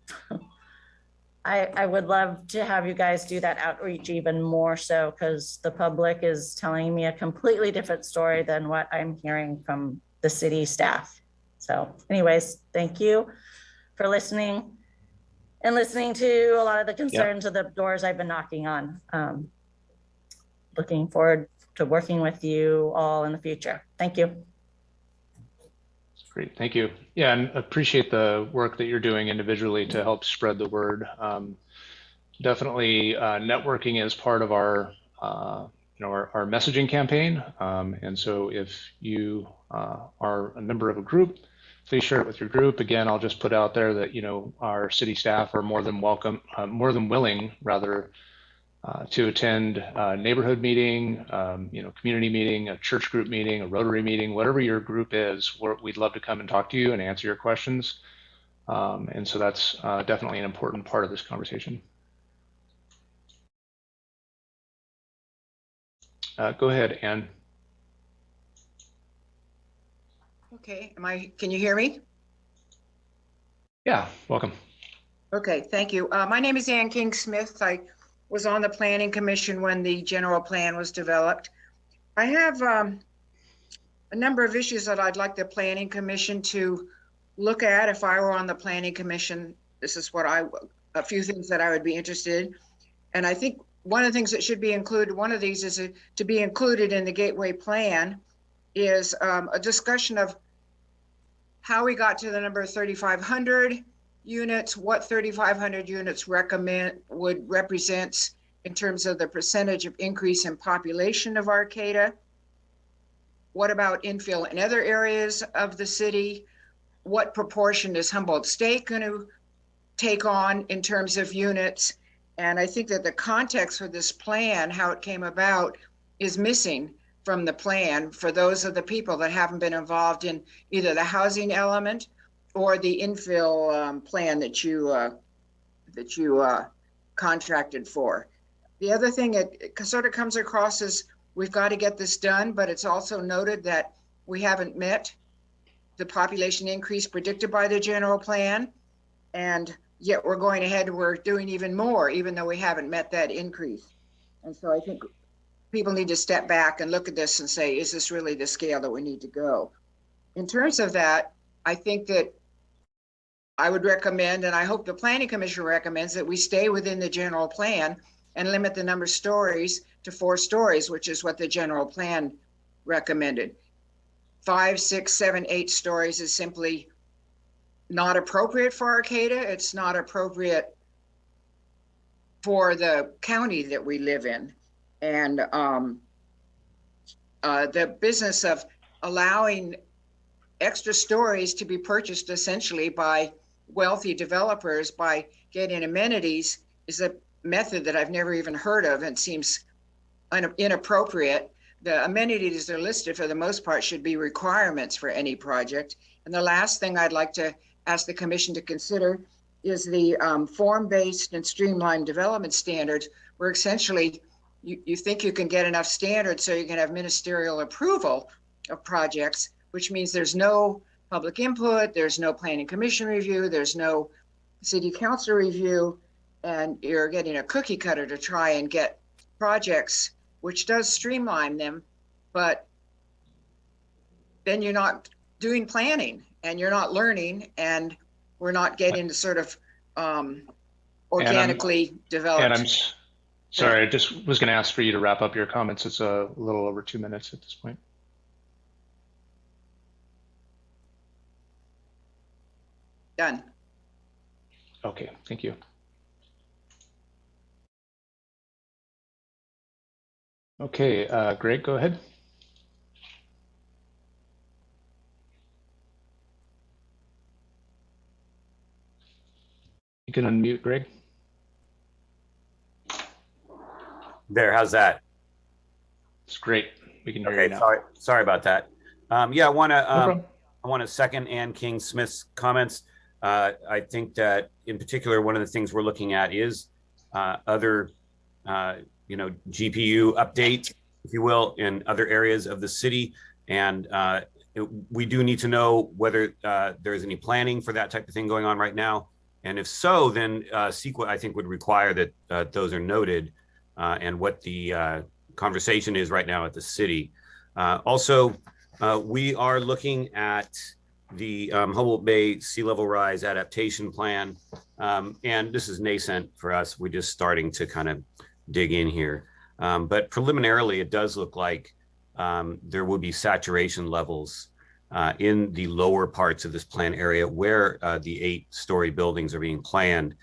S11: I would love to have you guys do that outreach even more so, because the public is telling me a completely different story than what I'm hearing from the city staff. So anyways, thank you for listening and listening to a lot of the concerns of the doors I've been knocking on. Looking forward to working with you all in the future. Thank you.
S2: Great, thank you. Yeah, and appreciate the work that you're doing individually to help spread the word. Definitely, networking is part of our, our messaging campaign. And so, if you are a member of a group, please share it with your group. Again, I'll just put out there that our city staff are more than willing, rather, to attend a neighborhood meeting, community meeting, a church group meeting, a Rotary meeting, whatever your group is, we'd love to come and talk to you and answer your questions. And so that's definitely an important part of this conversation. Go ahead, Anne.
S12: Okay, can you hear me?
S2: Yeah, welcome.
S12: Okay, thank you. My name is Ann King Smith. I was on the Planning Commission when the general plan was developed. I have a number of issues that I'd like the Planning Commission to look at if I were on the Planning Commission. This is what a few things that I would be interested in. And I think one of the things that should be included, one of these is to be included in the Gateway Plan, is a discussion of how we got to the number of 3,500 units, what 3,500 units would represent in terms of the percentage of increase in population of Arcata. What about infill in other areas of the city? What proportion is Humboldt State going to take on in terms of units? And I think that the context for this plan, how it came about, is missing from the plan for those of the people that haven't been involved in either the housing element or the infill plan that you contracted for. The other thing it sort of comes across is we've got to get this done, but it's also noted that we haven't met the population increase predicted by the general plan, and yet we're going ahead and we're doing even more, even though we haven't met that increase. And so I think people need to step back and look at this and say, is this really the scale that we need to go? In terms of that, I think that I would recommend, and I hope the Planning Commission recommends, that we stay within the general plan and limit the number of stories to 4 stories, which is what the general plan recommended. 5, 6, 7, 8 stories is simply not appropriate for Arcata. It's not appropriate for the county that we live in. And the business of allowing extra stories to be purchased essentially by wealthy developers by getting amenities is a method that I've never even heard of and seems inappropriate. The amenities that are listed for the most part should be requirements for any project. And the last thing I'd like to ask the commission to consider is the form-based and streamlined development standards, where essentially you think you can get enough standards so you can have ministerial approval of projects, which means there's no public input, there's no planning commission review, there's no city council review, and you're getting a cookie cutter to try and get projects, which does streamline them, but then you're not doing planning and you're not learning, and we're not getting to sort of organically develop.
S2: And I'm sorry, I just was going to ask for you to wrap up your comments. It's a little over 2 minutes at this point.
S12: Done.
S2: Okay, thank you. Okay, Greg, go ahead. You can unmute, Greg.
S13: There, how's that?
S2: It's great. We can hear you now.
S13: Sorry about that. Yeah, I want to second Ann King Smith's comments. I think that in particular, one of the things we're looking at is other, GPU updates, if you will, in other areas of the city. And we do need to know whether there's any planning for that type of thing going on right now. And if so, then CEQA, I think, would require that those are noted and what the conversation is right now at the city. Also, we are looking at the Humboldt Bay sea level rise adaptation plan. And this is nascent for us. We're just starting to kind of dig in here. But preliminarily, it does look like there will be saturation levels in the lower parts of this plan area where the 8-story buildings are being planned.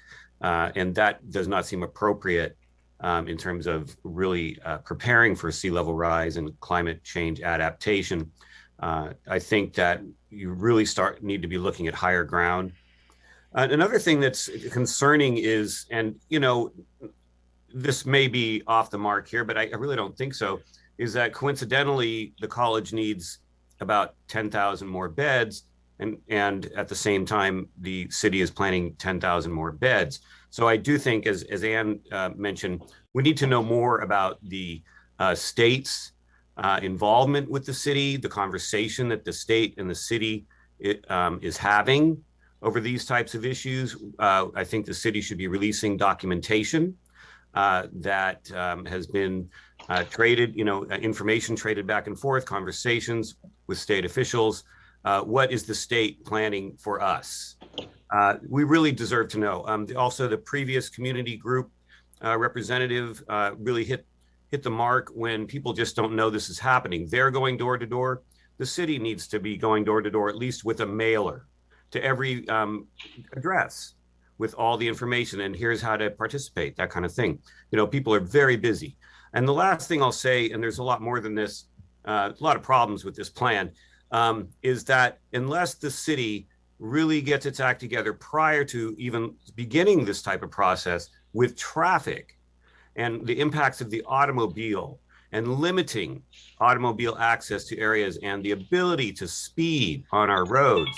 S13: And that does not seem appropriate in terms of really preparing for sea level rise and climate change adaptation. I think that you really need to be looking at higher ground. Another thing that's concerning is, and this may be off the mark here, but I really don't think so, is that coincidentally, the college needs about 10,000 more beds. And at the same time, the city is planning 10,000 more beds. So I do think, as Ann mentioned, we need to know more about the state's involvement with the city, the conversation that the state and the city is having over these types of issues. I think the city should be releasing documentation that has been traded, information traded back and forth, conversations with state officials. What is the state planning for us? We really deserve to know. Also, the previous community group representative really hit the mark when people just don't know this is happening. They're going door to door. The city needs to be going door to door, at least with a mailer to every address with all the information, and here's how to participate, that kind of thing. People are very busy. And the last thing I'll say, and there's a lot more than this, a lot of problems with this plan, is that unless the city really gets its act together prior to even beginning this type of process with traffic and the impacts of the automobile and limiting automobile access to areas and the ability to speed on our roads,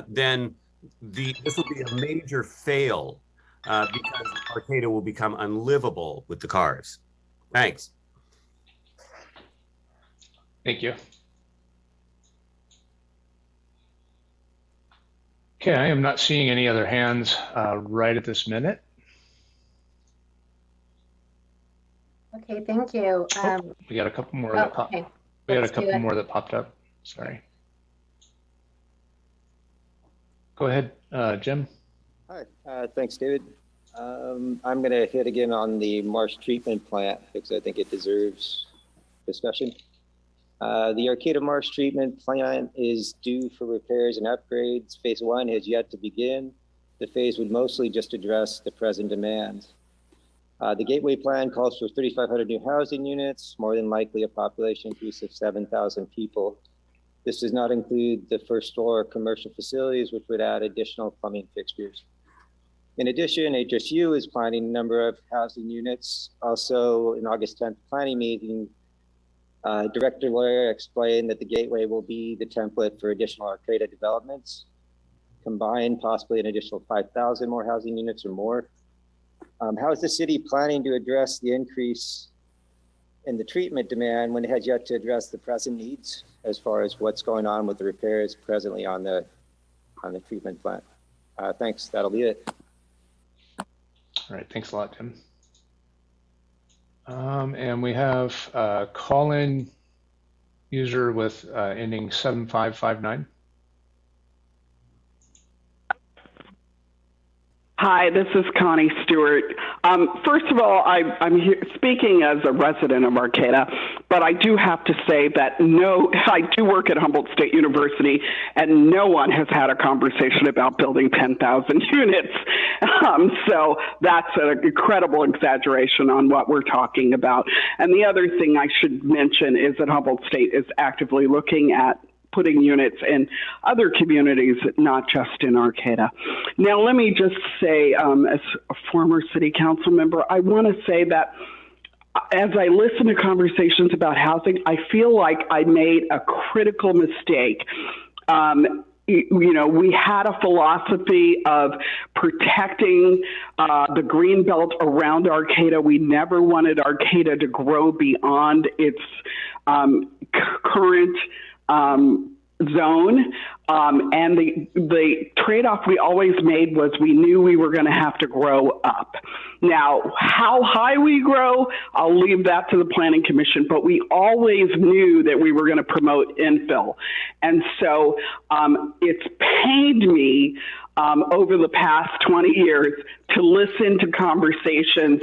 S13: then this will be a major fail because Arcata will become unlivable with the cars. Thanks.
S2: Thank you. Okay, I am not seeing any other hands right at this minute.
S1: Okay, thank you.
S2: We got a couple more that popped.
S1: Okay.
S2: We had a couple more that popped up. Sorry. Go ahead, Jim.
S14: Hi, thanks, David. I'm going to hit again on the marsh treatment plant because I think it deserves discussion. The Arcata marsh treatment plant is due for repairs and upgrades. Phase 1 has yet to begin. The phase would mostly just address the present demands. The Gateway plan calls for 3,500 new housing units, more than likely a population increase of 7,000 people. This does not include the first floor commercial facilities, which would add additional plumbing fixtures. In addition, HSU is planning a number of housing units. Also, in August 10th planning meeting, Director Lawyer explained that the Gateway will be the template for additional Arcata developments, combined possibly an additional 5,000 more housing units or more. How is the city planning to address the increase in the treatment demand when it has yet to address the present needs as far as what's going on with the repairs presently on the treatment plant? Thanks, that'll be it.
S2: All right, thanks a lot, Tim. And we have a call-in user with ending 7559.
S15: Hi, this is Connie Stewart. First of all, I'm here speaking as a resident of Arcata, but I do have to say that I do work at Humboldt State University, and no one has had a conversation about building 10,000 units. So that's an incredible exaggeration on what we're talking about. And the other thing I should mention is that Humboldt State is actively looking at putting units in other communities, not just in Arcata. Now, let me just say, as a former city council member, I want to say that as I listen to conversations about housing, I feel like I made a critical mistake. We had a philosophy of protecting the green belt around Arcata. We never wanted Arcata to grow beyond its current zone. And the trade-off we always made was we knew we were going to have to grow up. Now, how high we grow, I'll leave that to the Planning Commission, but we always knew that we were going to promote infill. And so it's pained me over the past 20 years to listen to conversations.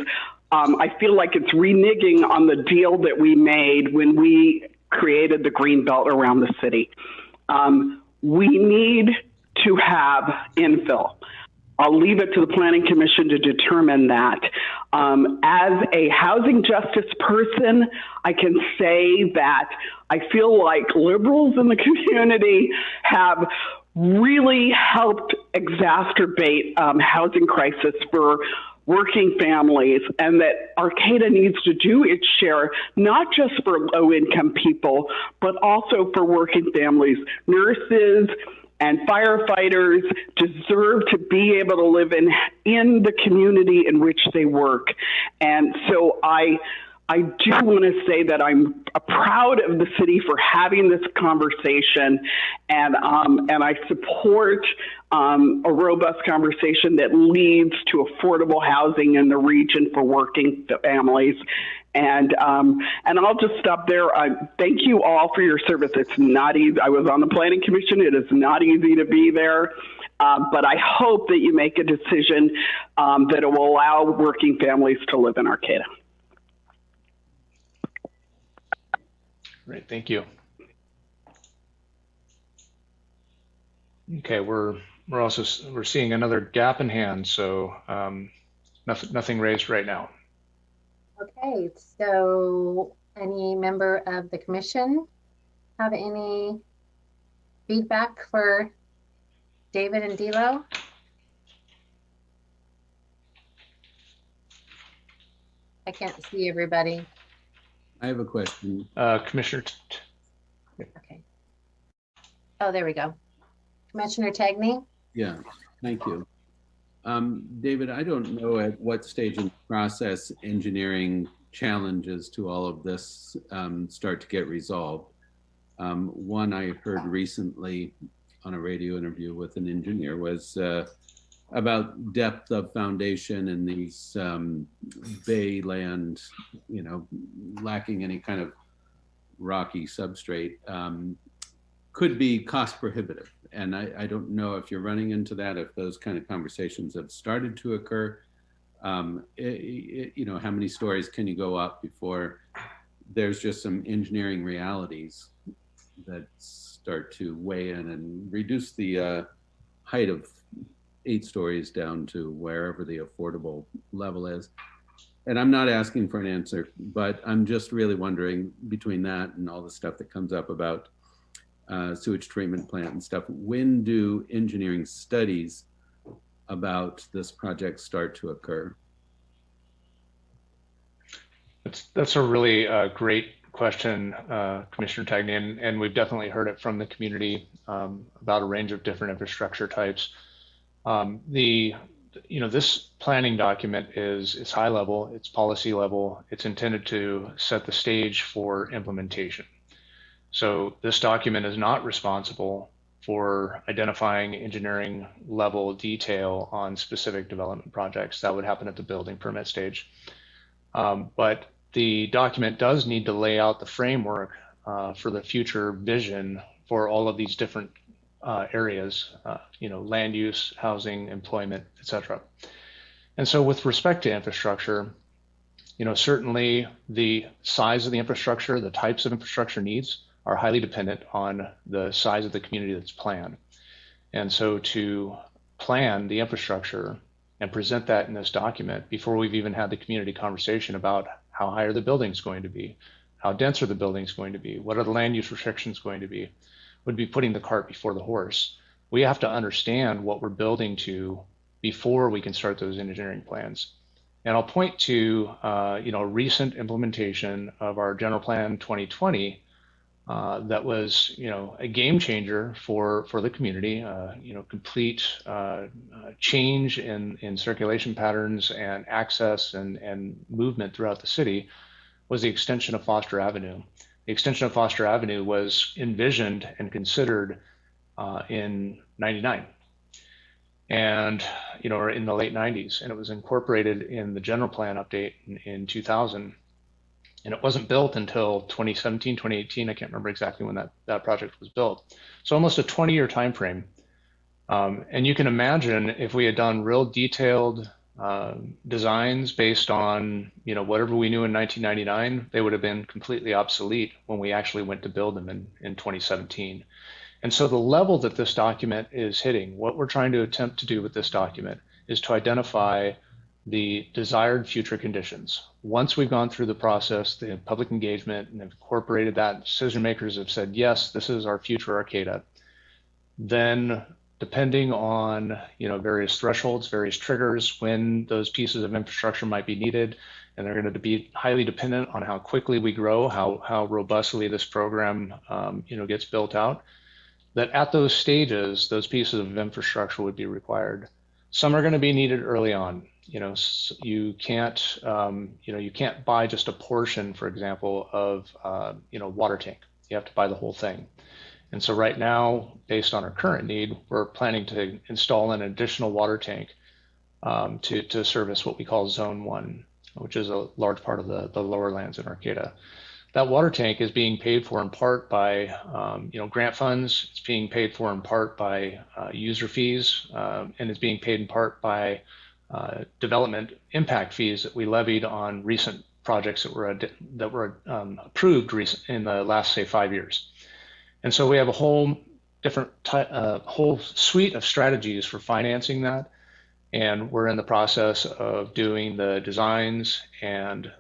S15: I feel like it's reneging on the deal that we made when we created the green belt around the city. We need to have infill. I'll leave it to the Planning Commission to determine that. As a housing justice person, I can say that I feel like liberals in the community have really helped exacerbate housing crisis for working families, and that Arcata needs to do its share, not just for low-income people, but also for working families. Nurses and firefighters deserve to be able to live in the community in which they work. And so I do want to say that I'm proud of the city for having this conversation, and I support a robust conversation that leads to affordable housing in the region for working families. And I'll just stop there. Thank you all for your service. It's not easy. I was on the Planning Commission. It is not easy to be there. But I hope that you make a decision that it will allow working families to live in Arcata.
S2: Great, thank you. Okay, we're seeing another gap in hand, so nothing raised right now.
S1: Okay, so any member of the commission have any feedback for David and Dilo? I can't see everybody.
S4: I have a question.
S2: Commissioner.
S1: Okay. Oh, there we go. Commissioner Tagney?
S4: Yeah, thank you. David, I don't know at what stage in the process engineering challenges to all of this start to get resolved. One I heard recently on a radio interview with an engineer was about depth of foundation in these bay land, lacking any kind of rocky substrate, could be cost prohibitive. And I don't know if you're running into that, if those kind of conversations have started to occur. You know, how many stories can you go up before there's just some engineering realities that start to weigh in and reduce the height of 8 stories down to wherever the affordable level is. And I'm not asking for an answer, but I'm just really wondering, between that and all the stuff that comes up about sewage treatment plant and stuff, when do engineering studies about this project start to occur?
S2: That's a really great question, Commissioner Tagney, and we've definitely heard it from the community about a range of different infrastructure types. This planning document it's high level, it's policy level, it's intended to set the stage for implementation. So this document is not responsible for identifying engineering level detail on specific development projects. That would happen at the building permit stage. But the document does need to lay out the framework for the future vision for all of these different areas, land use, housing, employment, etc. And so with respect to infrastructure, certainly the size of the infrastructure, the types of infrastructure needs are highly dependent on the size of the community that's planned. And so to plan the infrastructure and present that in this document before we've even had the community conversation about how high are the buildings going to be, how dense are the buildings going to be, what are the land use restrictions going to be, would be putting the cart before the horse. We have to understand what we're building to before we can start those engineering plans. And I'll point to a recent implementation of our General Plan 2020 that was a game changer for the community. Complete change in circulation patterns and access and movement throughout the city was the extension of Foster Avenue. The extension of Foster Avenue was envisioned and considered in '99 and or in the late 90s, and it was incorporated in the general plan update in 2000. And it wasn't built until 2017, 2018. I can't remember exactly when that project was built. So almost a 20-year time frame. And you can imagine if we had done real detailed designs based on whatever we knew in 1999, they would have been completely obsolete when we actually went to build them in 2017. And so the level that this document is hitting, what we're trying to attempt to do with this document is to identify the desired future conditions. Once we've gone through the process, the public engagement, and have incorporated that, decision makers have said, yes, this is our future Arcata. Then depending on various thresholds, various triggers, when those pieces of infrastructure might be needed, and they're going to be highly dependent on how quickly we grow, how robustly this program gets built out, that at those stages, those pieces of infrastructure would be required. Some are going to be needed early on. You can't buy just a portion, for example, of water tank. You have to buy the whole thing. And so right now, based on our current need, we're planning to install an additional water tank to service what we call Zone 1, which is a large part of the lower lands in Arcata. That water tank is being paid for in part by grant funds. It's being paid for in part by user fees, and it's being paid in part by development impact fees that we levied on recent projects that were approved in the last, say, 5 years. And so we have a whole whole suite of strategies for financing that. And we're in the process of doing the designs. And,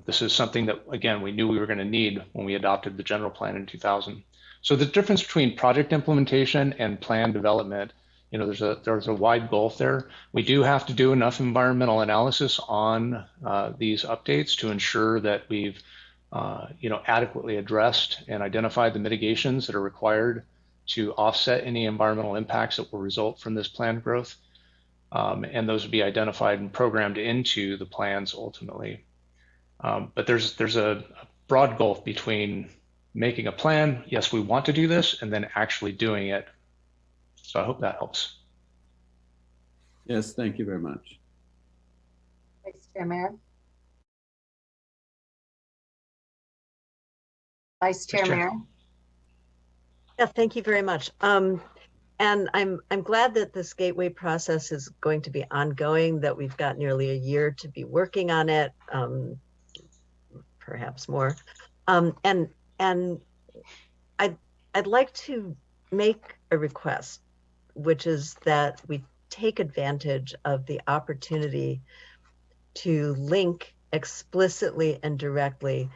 S2: this is something that, again, we knew we were going to need when we adopted the general plan in 2000. So the difference between project implementation and plan development, there's a wide gulf there. We do have to do enough environmental analysis on these updates to ensure that we've adequately addressed and identified the mitigations that are required to offset any environmental impacts that will result from this planned growth. And those would be identified and programmed into the plans ultimately. But there's a broad gulf between making a plan, yes, we want to do this, and then actually doing it. So I hope that helps.
S4: Yes, thank you very much.
S1: Vice Chair Mayor. Vice Chair Mayor.
S3: Yeah, thank you very much. And I'm glad that this gateway process is going to be ongoing, that we've got nearly a year to be working on it, perhaps more. And I'd like to make a request, which is that we take advantage of the opportunity to link explicitly and directly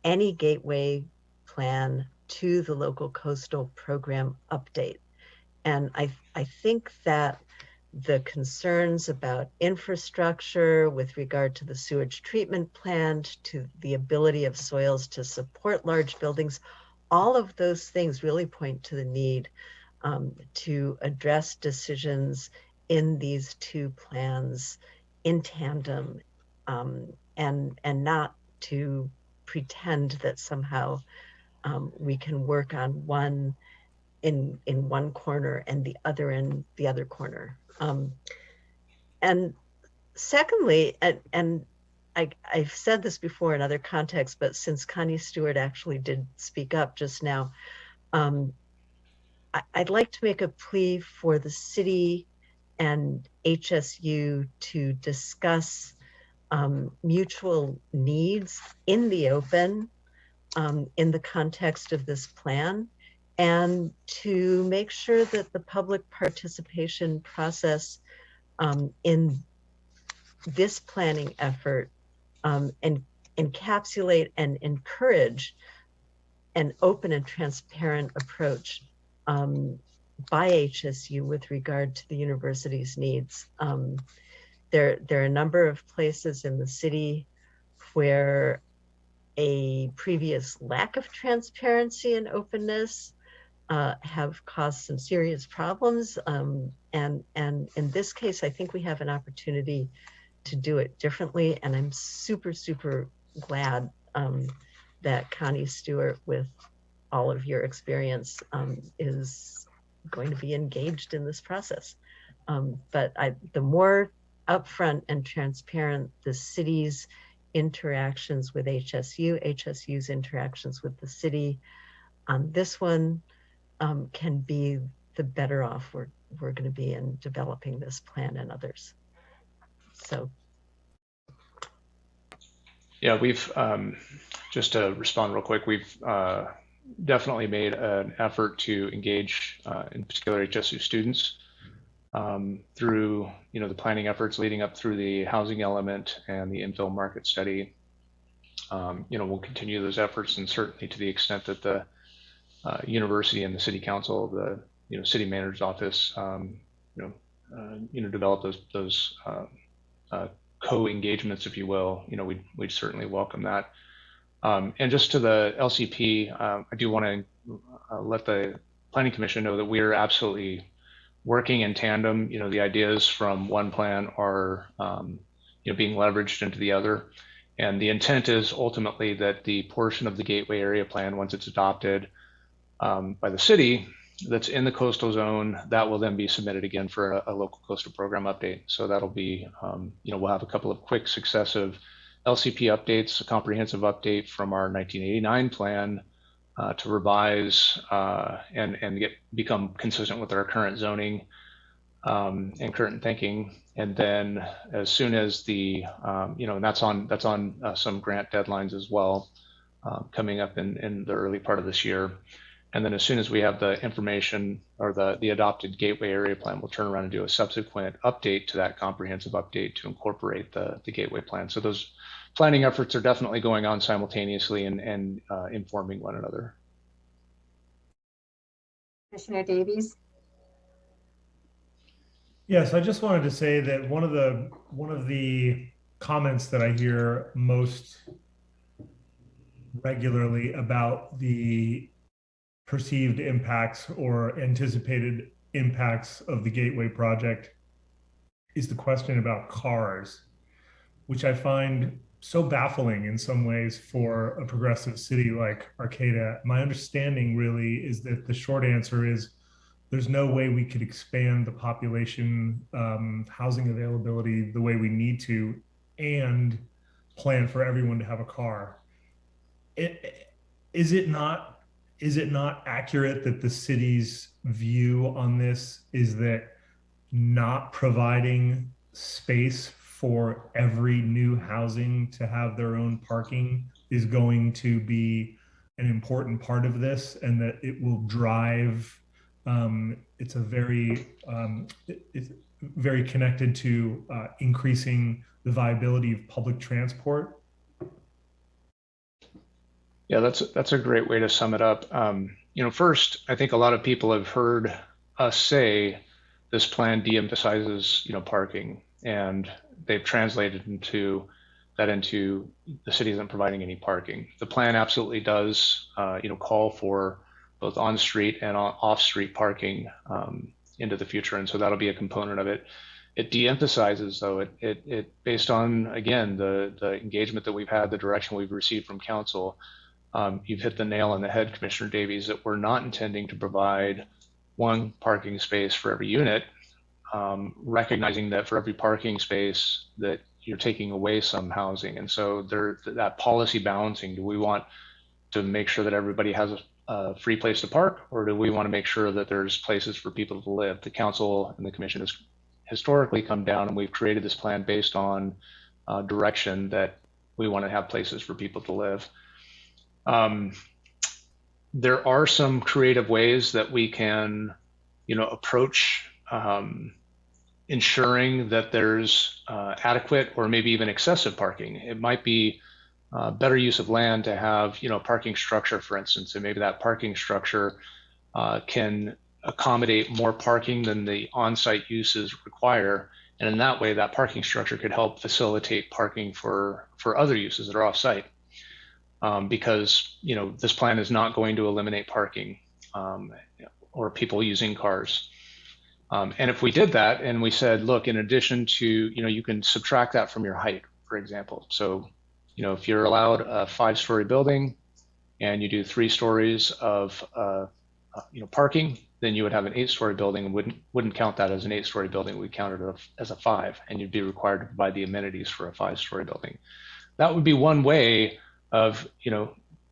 S3: any gateway plan to the local coastal program update. And I think that the concerns about infrastructure with regard to the sewage treatment plant, to the ability of soils to support large buildings, all of those things really point to the need to address decisions in these two plans in tandem, and not to pretend that somehow we can work on one in one corner and the other in the other corner. And secondly, and I've said this before in other contexts, but since Connie Stewart actually did speak up just now, I'd like to make a plea for the city and HSU to discuss mutual needs in the open, in the context of this plan, and to make sure that the public participation process in this planning effort and encapsulate and encourage an open and transparent approach by HSU with regard to the university's needs. There are a number of places in the city where a previous lack of transparency and openness have caused some serious problems. And in this case, I think we have an opportunity to do it differently. And I'm super, super glad that Connie Stewart, with all of your experience, is going to be engaged in this process. But the more upfront and transparent the city's interactions with HSU, HSU's interactions with the city on this one can be, the better off we're going to be in developing this plan and others. So.
S2: Yeah, we've, just to respond real quick, we've definitely made an effort to engage, in particular, HSU students through, the planning efforts leading up through the housing element and the infill market study. We'll continue those efforts, and certainly to the extent that the university and the city council, the city manager's office, develop those co-engagements, if you will, we'd certainly welcome that. And just to the LCP, I do want to let the Planning Commission know that we are absolutely working in tandem. The ideas from one plan are being leveraged into the other. And the intent is ultimately that the portion of the Gateway Area Plan, once it's adopted by the city, that's in the coastal zone, that will then be submitted again for a local coastal program update. So that'll be, we'll have a couple of quick successive LCP updates, a comprehensive update from our 1989 plan to revise and become consistent with our current zoning and current thinking. And then as soon as the, and that's on some grant deadlines as well, coming up in the early part of this year. And then as soon as we have the information or the adopted Gateway Area Plan, we'll turn around and do a subsequent update to that comprehensive update to incorporate the Gateway Plan. So those planning efforts are definitely going on simultaneously and informing one another.
S1: Commissioner Davies.
S6: Yes, I just wanted to say that one of the comments that I hear most regularly about the perceived impacts or anticipated impacts of the Gateway project is the question about cars, which I find so baffling in some ways for a progressive city like Arcata. My understanding really is that the short answer is there's no way we could expand the population housing availability the way we need to and plan for everyone to have a car. Is it not is it not accurate that the city's view on this is that not providing space for every new housing to have their own parking is going to be an important part of this, and that it will drive, it's very connected to increasing the viability of public transport?
S2: Yeah, that's a great way to sum it up. First, I think a lot of people have heard us say this plan de-emphasizes, parking, and they've translated into the city isn't providing any parking. The plan absolutely does, call for both on-street and off-street parking into the future, and so that'll be a component of it. It de-emphasizes, though, it based on, again, the engagement that we've had, the direction we've received from council. You've hit the nail on the head, Commissioner Davies, that we're not intending to provide one parking space for every unit, recognizing that for every parking space that you're taking away some housing. And so that policy balancing, do we want to make sure that everybody has a free place to park, or do we want to make sure that there's places for people to live? The council and the commission has historically come down, and we've created this plan based on direction that we want to have places for people to live. There are some creative ways that we can, approach ensuring that there's adequate or maybe even excessive parking. It might be better use of land to have, parking structure, for instance, and maybe that parking structure can accommodate more parking than the on-site uses require. And in that way, that parking structure could help facilitate parking for other uses that are off-site. Because, this plan is not going to eliminate parking or people using cars. And if we did that and we said, look, in addition to, you can subtract that from your height, for example. So, if you're allowed a 5-story building and you do 3 stories of, parking, then you would have an 8-story building and wouldn't count that as an 8-story building. We'd count it as a 5, and you'd be required to provide the amenities for a 5-story building. That would be one way of,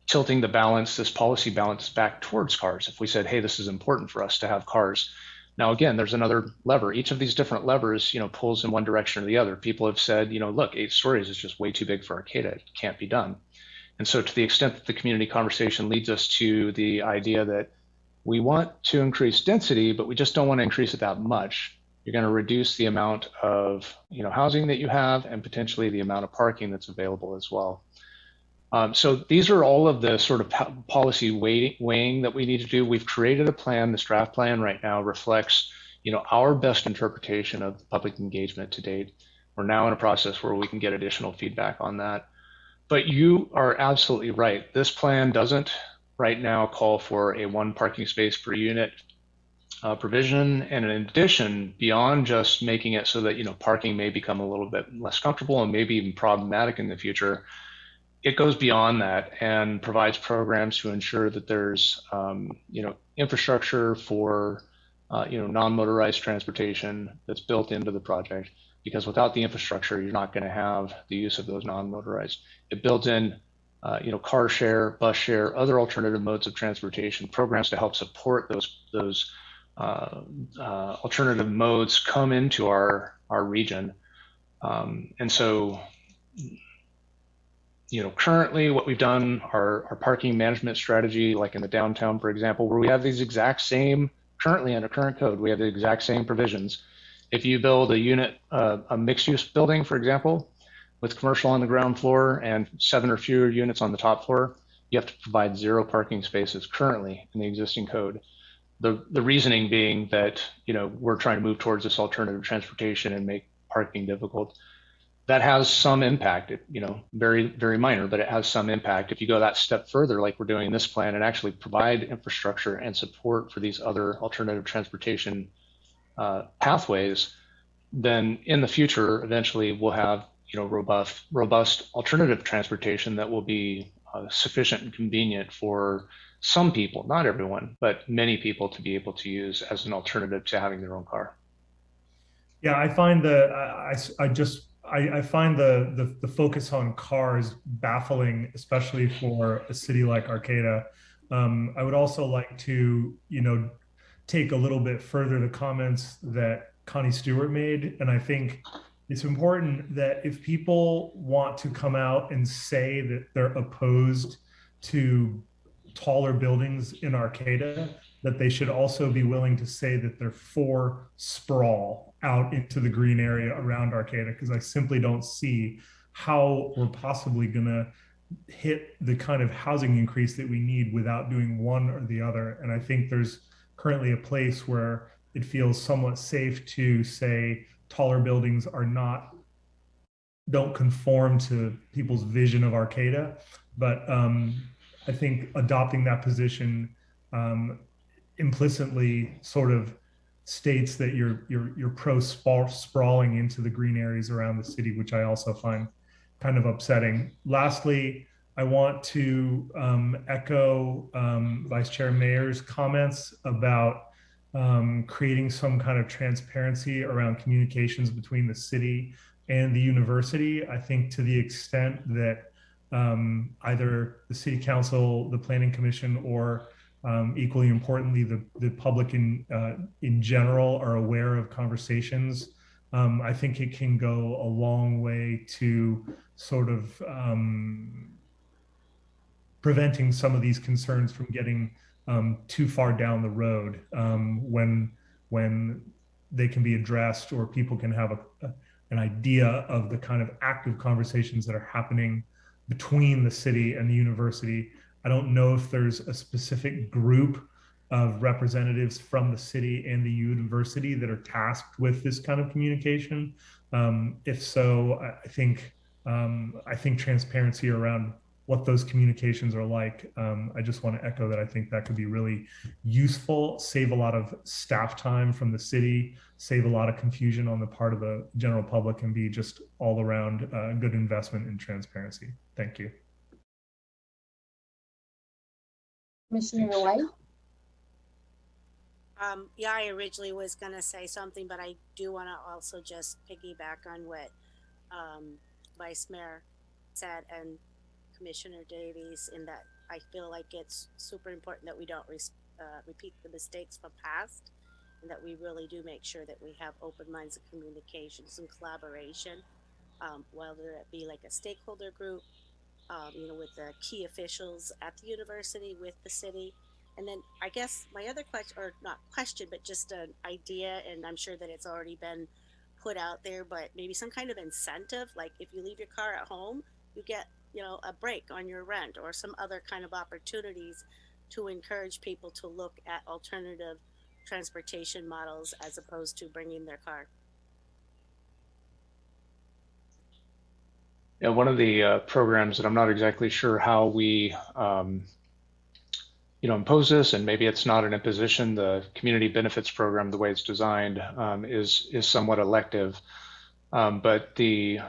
S2: tilting the balance, this policy balance back towards cars. If we said, hey, this is important for us to have cars. Now, again, there's another lever. Each of these different levers, pulls in one direction or the other. People have said, look, 8 stories is just way too big for Arcata. It can't be done. And so to the extent that the community conversation leads us to the idea that we want to increase density, but we just don't want to increase it that much, you're going to reduce the amount of, housing that you have and potentially the amount of parking that's available as well. So these are all of the sort of policy weighing that we need to do. We've created a plan. This draft plan right now reflects, our best interpretation of the public engagement to date. We're now in a process where we can get additional feedback on that. But you are absolutely right. This plan doesn't right now call for a 1 parking space per unit provision. And in addition, beyond just making it so that, parking may become a little bit less comfortable and maybe even problematic in the future, it goes beyond that and provides programs to ensure that there's, infrastructure for, non-motorized transportation that's built into the project. Because without the infrastructure, you're not going to have the use of those non-motorized. It builds in, car share, bus share, other alternative modes of transportation, programs to help support those alternative modes come into our region. And so, currently what we've done, our parking management strategy, like in the downtown, for example, where we have these exact same, currently under current code, we have the exact same provisions. If you build a unit, a mixed use building, for example, with commercial on the ground floor and 7 or fewer units on the top floor, you have to provide 0 parking spaces currently in the existing code. The reasoning being that, we're trying to move towards this alternative transportation and make parking difficult. That has some impact, very, very minor, but it has some impact. If you go that step further, like we're doing in this plan, and actually provide infrastructure and support for these other alternative transportation pathways, then in the future, eventually we'll have, robust alternative transportation that will be sufficient and convenient for some people, not everyone, but many people to be able to use as an alternative to having their own car.
S6: Yeah, I find I find the focus on cars baffling, especially for a city like Arcata. I would also like to, take a little bit further the comments that Connie Stewart made. And I think it's important that if people want to come out and say that they're opposed to taller buildings in Arcata, that they should also be willing to say that they're for sprawl out into the green area around Arcata, because I simply don't see how we're possibly going to hit the kind of housing increase that we need without doing one or the other. And I think there's currently a place where it feels somewhat safe to say taller buildings don't conform to people's vision of Arcata. But I think adopting that position implicitly sort of states that you're pro sprawling into the green areas around the city, which I also find kind of upsetting. Lastly, I want to echo Vice Chair Mayer's comments about creating some kind of transparency around communications between the city and the university. I think to the extent that either the city council, the planning commission, or equally importantly, the public in general are aware of conversations, I think it can go a long way to sort of preventing some of these concerns from getting too far down the road when they can be addressed, or people can have an idea of the kind of active conversations that are happening between the city and the university. I don't know if there's a specific group of representatives from the city and the university that are tasked with this kind of communication. If so, I think transparency around what those communications are like. I just want to echo that. I think that could be really useful, save a lot of staff time from the city, save a lot of confusion on the part of the general public, and be just all around good investment in transparency. Thank you.
S1: Commissioner White?
S7: Yeah, I originally was going to say something, but I do want to also just piggyback on what Vice Mayor said and Commissioner Davies, in that I feel like it's super important that we don't repeat the mistakes from past, and that we really do make sure that we have open minds of communications and collaboration, whether it be like a stakeholder group, with the key officials at the university, with the city. And then I guess my other question, or not question, but just an idea, and I'm sure that it's already been put out there, but maybe some kind of incentive, like if you leave your car at home, you get, a break on your rent, or some other kind of opportunities to encourage people to look at alternative transportation models as opposed to bringing their car.
S2: Yeah, one of the programs that I'm not exactly sure how we impose this, and maybe it's not an imposition, the community benefits program, the way it's designed, is somewhat elective. But the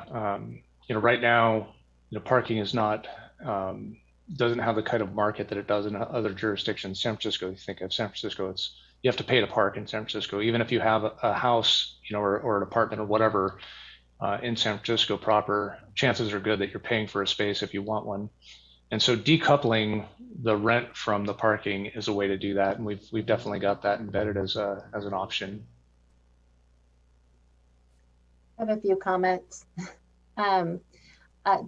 S2: right now, parking is not doesn't have the kind of market that it does in other jurisdictions. San Francisco, you think of San Francisco, you have to pay to park in San Francisco, even if you have a house, or an apartment or whatever in San Francisco proper. Chances are good that you're paying for a space if you want one. And so decoupling the rent from the parking is a way to do that, and we've definitely got that embedded as an option.
S1: I have a few comments.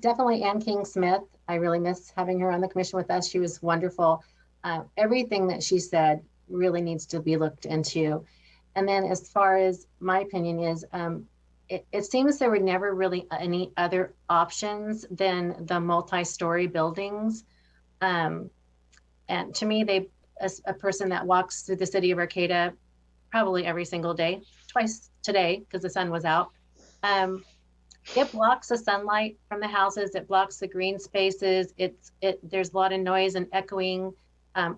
S1: Definitely Ann King Smith. I really miss having her on the commission with us. She was wonderful. Everything that she said really needs to be looked into. And then as far as my opinion is, it seems there were never really any other options than the multi-story buildings. And to me, a person that walks through the city of Arcata probably every single day, twice today because the sun was out, it blocks the sunlight from the houses. It blocks the green spaces. There's a lot of noise and echoing,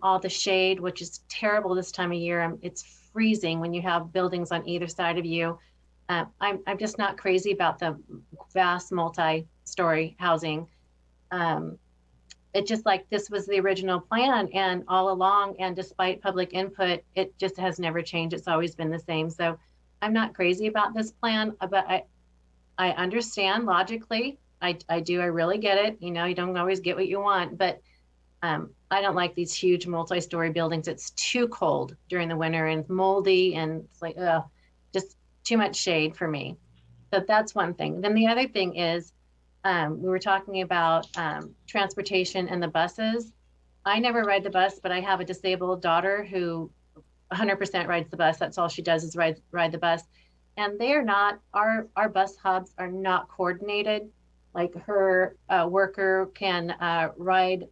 S1: all the shade, which is terrible this time of year. It's freezing when you have buildings on either side of you. I'm just not crazy about the vast multi-story housing. It just like this was the original plan, and all along, and despite public input, it just has never changed. It's always been the same. So I'm not crazy about this plan, but I understand logically. I do. I really get it. You don't always get what you want, but I don't like these huge multi-story buildings. It's too cold during the winter and moldy, and it's like, just too much shade for me. So that's one thing. Then the other thing is, we were talking about transportation and the buses. I never ride the bus, but I have a disabled daughter who 100% rides the bus. That's all she does is ride the bus. And they are not, our bus hubs are not coordinated. Like her worker can ride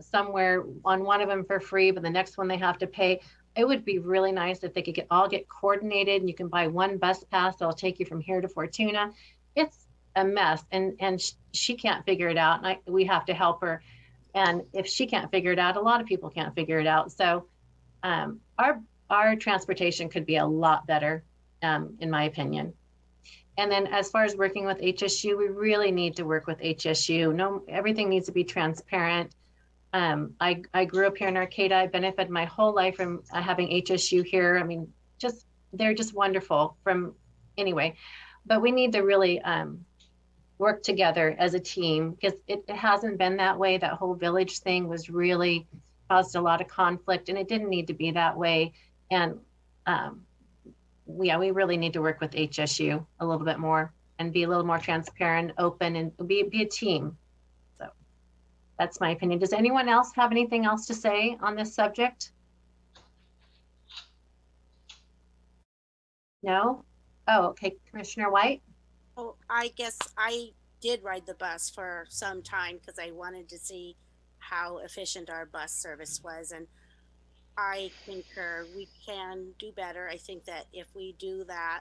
S1: somewhere on one of them for free, but the next one they have to pay. It would be really nice if they could all get coordinated and you can buy one bus pass that'll take you from here to Fortuna. It's a mess, and she can't figure it out, and we have to help her. And if she can't figure it out, a lot of people can't figure it out. So our transportation could be a lot better, in my opinion. And then as far as working with HSU, we really need to work with HSU. No, everything needs to be transparent. I grew up here in Arcata. I benefited my whole life from having HSU here. I mean, they're just wonderful anyway, but we need to really work together as a team, because it hasn't been that way. That whole village thing was really caused a lot of conflict, and it didn't need to be that way. And we really need to work with HSU a little bit more and be a little more transparent, open, and be a team. So that's my opinion. Does anyone else have anything else to say on this subject? No? Oh, okay, Commissioner White?
S7: Oh, I guess I did ride the bus for some time because I wanted to see how efficient our bus service was. And I concur, we can do better. I think that if we do that,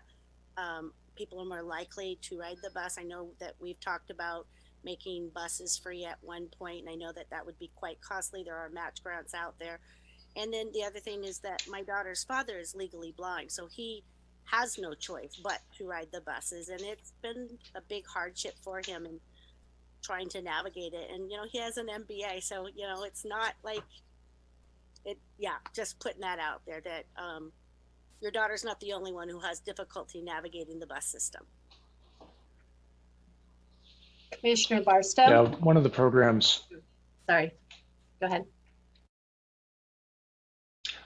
S7: people are more likely to ride the bus. I know that we've talked about making buses free at one point, and I know that that would be quite costly. There are match grants out there. And then the other thing is that my daughter's father is legally blind, so he has no choice but to ride the buses, and it's been a big hardship for him in trying to navigate it. And he has an MBA, so it's not like it. Yeah, just putting that out there that your daughter's not the only one who has difficulty navigating the bus system.
S1: Commissioner Barstow?
S2: Yeah, one of the programs.
S1: Sorry, go ahead.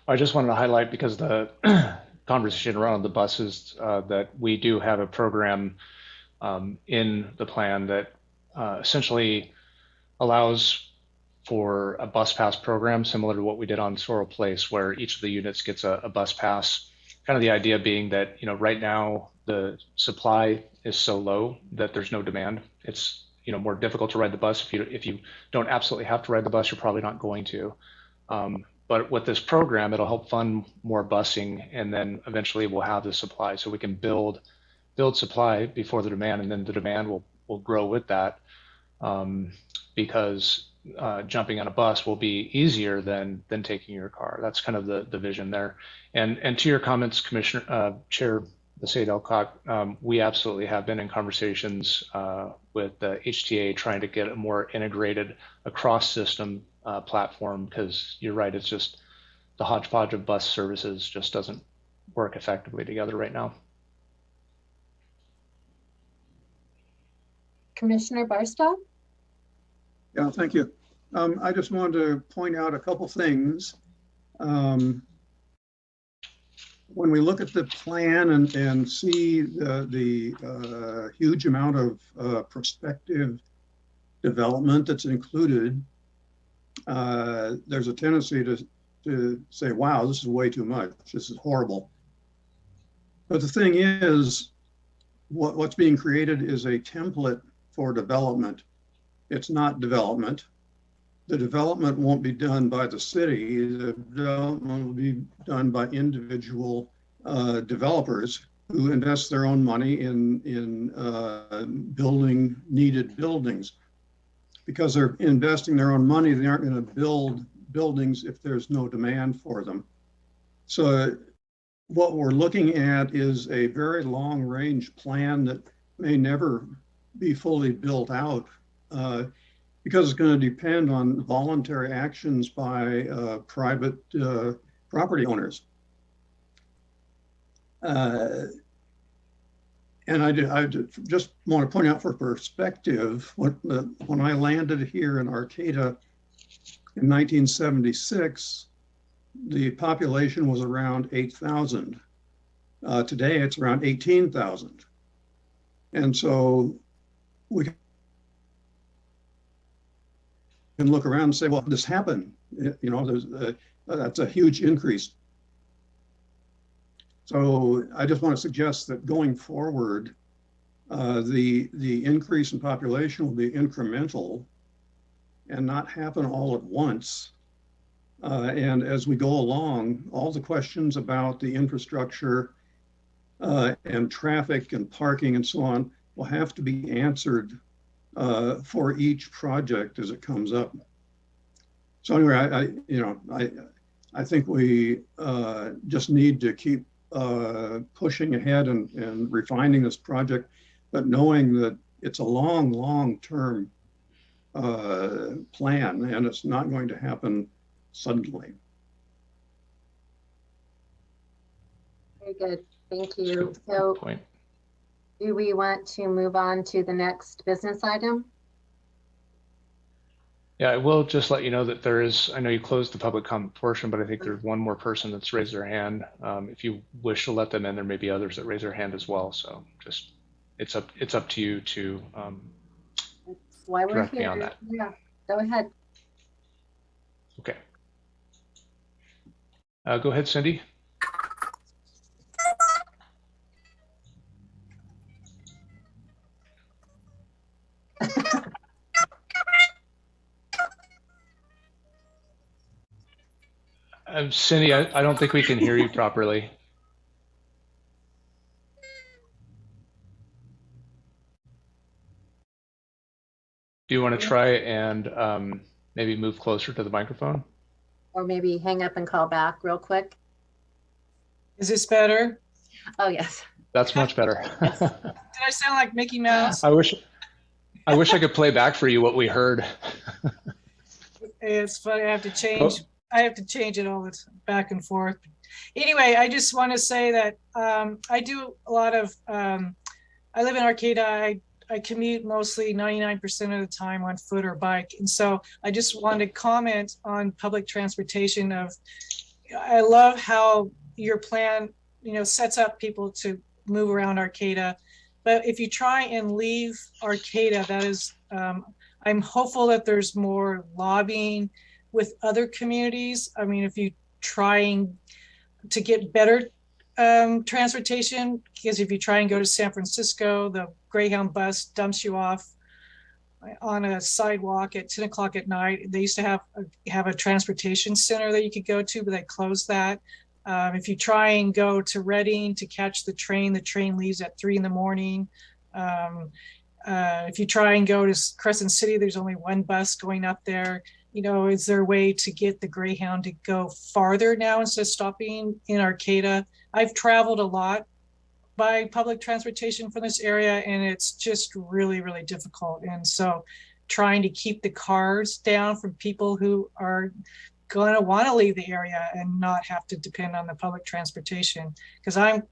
S2: I just wanted to highlight, because the conversation around the buses, that we do have a program in the plan that essentially allows for a bus pass program similar to what we did on Sorrel Place, where each of the units gets a bus pass. Kind of the idea being that right now the supply is so low that there's no demand. It's more difficult to ride the bus. If you don't absolutely have to ride the bus, you're probably not going to. But with this program, it'll help fund more busing, and then eventually we'll have the supply, so we can build supply before the demand, and then the demand will grow with that, because jumping on a bus will be easier than taking your car. That's kind of the vision there. And to your comments, Commissioner Chair Said Elcock, we absolutely have been in conversations with the HTA trying to get a more integrated across system platform, because you're right, it's just the hodgepodge of bus services just doesn't work effectively together right now.
S1: Commissioner Barstow?
S5: Yeah, thank you. I just wanted to point out a couple things. When we look at the plan and see the huge amount of prospective development that's included, there's a tendency to say, wow, this is way too much. This is horrible. But the thing is, what's being created is a template for development. It's not development. The development won't be done by the city. The development will be done by individual developers who invest their own money in building needed buildings. Because they're investing their own money, they aren't going to build buildings if there's no demand for them. So what we're looking at is a very long range plan that may never be fully built out, because it's going to depend on voluntary actions by private property owners. And I just want to point out for perspective, when I landed here in Arcata In 1976, the population was around 8,000. Today, it's around 18,000. And so we can look around and say, well, this happened. That's a huge increase. So I just want to suggest that going forward, the increase in population will be incremental and not happen all at once. And as we go along, all the questions about the infrastructure and traffic and parking and so on will have to be answered for each project as it comes up. So anyway, I think we just need to keep pushing ahead and refining this project, but knowing that it's a long-term plan, and it's not going to happen suddenly.
S1: Very good. Thank you. So do we want to move on to the next business item?
S2: Yeah, I will just let you know that there is, I know you closed the public comment portion, but I think there's one more person that's raised their hand. If you wish to let them in, there may be others that raise their hand as well. So just, it's up to you to
S1: That's why we're
S2: direct me
S1: here.
S2: on that.
S1: Yeah, go ahead.
S2: Okay. Go ahead, Cindy. Cindy, I don't think we can hear you properly. Do you want to try and maybe move closer to the microphone?
S1: Or maybe hang up and call back real quick.
S16: Is this better?
S1: Oh, yes.
S2: That's much better.
S16: Did I sound like Mickey Mouse?
S2: I wish I could play back for you what we heard.
S16: It's funny. I have to change. I have to change it all this back and forth. Anyway, I just want to say that I do a lot of. I live in Arcata. I commute mostly 99% of the time on foot or bike, and so I just wanted to comment on public transportation. I love how your plan, sets up people to move around Arcata, but if you try and leave Arcata, that is, I'm hopeful that there's more lobbying with other communities. I mean, if you trying to get better transportation, because if you try and go to San Francisco, the Greyhound bus dumps you off on a sidewalk at 10 o'clock at night. They used to have a transportation center that you could go to, but they closed that. If you try and go to Reading to catch the train leaves at 3 a.m. If you try and go to Crescent City, there's only one bus going up there. Is there a way to get the Greyhound to go farther now instead of stopping in Arcata? I've traveled a lot by public transportation from this area, and it's just really, really difficult. And so trying to keep the cars down from people who are going to want to leave the area and not have to depend on the public transportation. Because I'm,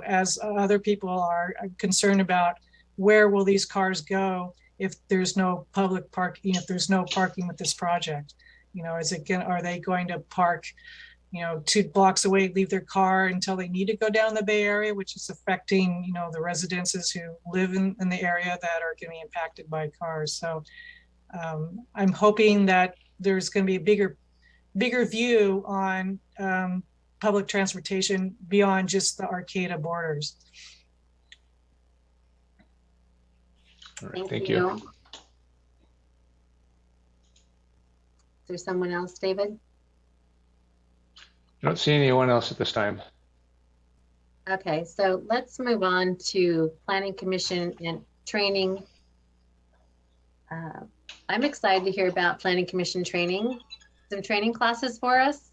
S16: as other people are, I'm concerned about where will these cars go if there's no public parking, if there's no parking with this project. Are they going to park 2 blocks away, leave their car until they need to go down the Bay Area, which is affecting the residences who live in the area that are going to be impacted by cars. So I'm hoping that there's going to be a bigger view on public transportation beyond just the Arcata borders.
S2: All right, thank you.
S1: Is there someone else, David?
S2: I don't see anyone else at this time.
S1: Okay, so let's move on to Planning Commission and training. I'm excited to hear about Planning Commission training. Some training classes for us.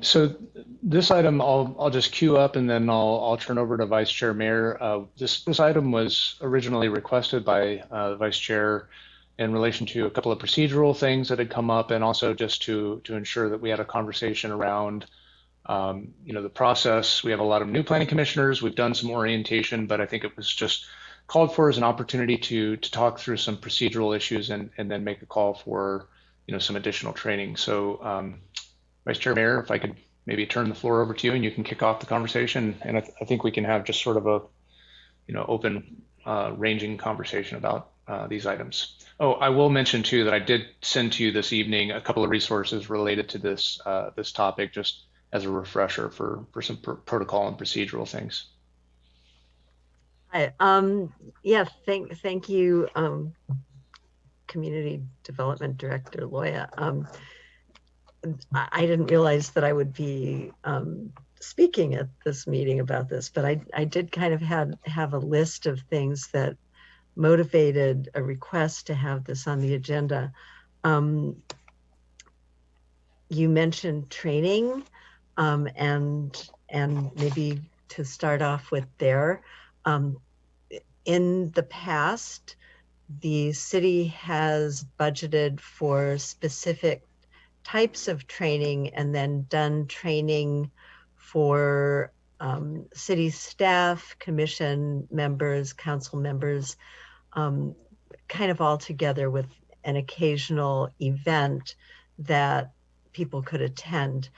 S2: So this item I'll just queue up, and then I'll turn over to Vice Chair Mayer. This item was originally requested by the Vice Chair in relation to a couple of procedural things that had come up, and also just to ensure that we had a conversation around the process. We have a lot of new planning commissioners. We've done some orientation, but I think it was just called for is an opportunity to talk through some procedural issues and then make a call for some additional training. So Vice Chair Mayor, if I could maybe turn the floor over to you and you can kick off the conversation. And I think we can have just sort of a open ranging conversation about these items. Oh, I will mention too that I did send to you this evening a couple of resources related to this this topic, just as a refresher for some protocol and procedural things.
S3: Hi. Yeah, thank you, Community Development Director Loya. I didn't realize that I would be speaking at this meeting about this, but I did kind of have a list of things that motivated a request to have this on the agenda. You mentioned training, and maybe to start off with there. In the past, the city has budgeted for specific types of training and then done training for city staff, commission members, council members, kind of all together with an occasional event that people could attend.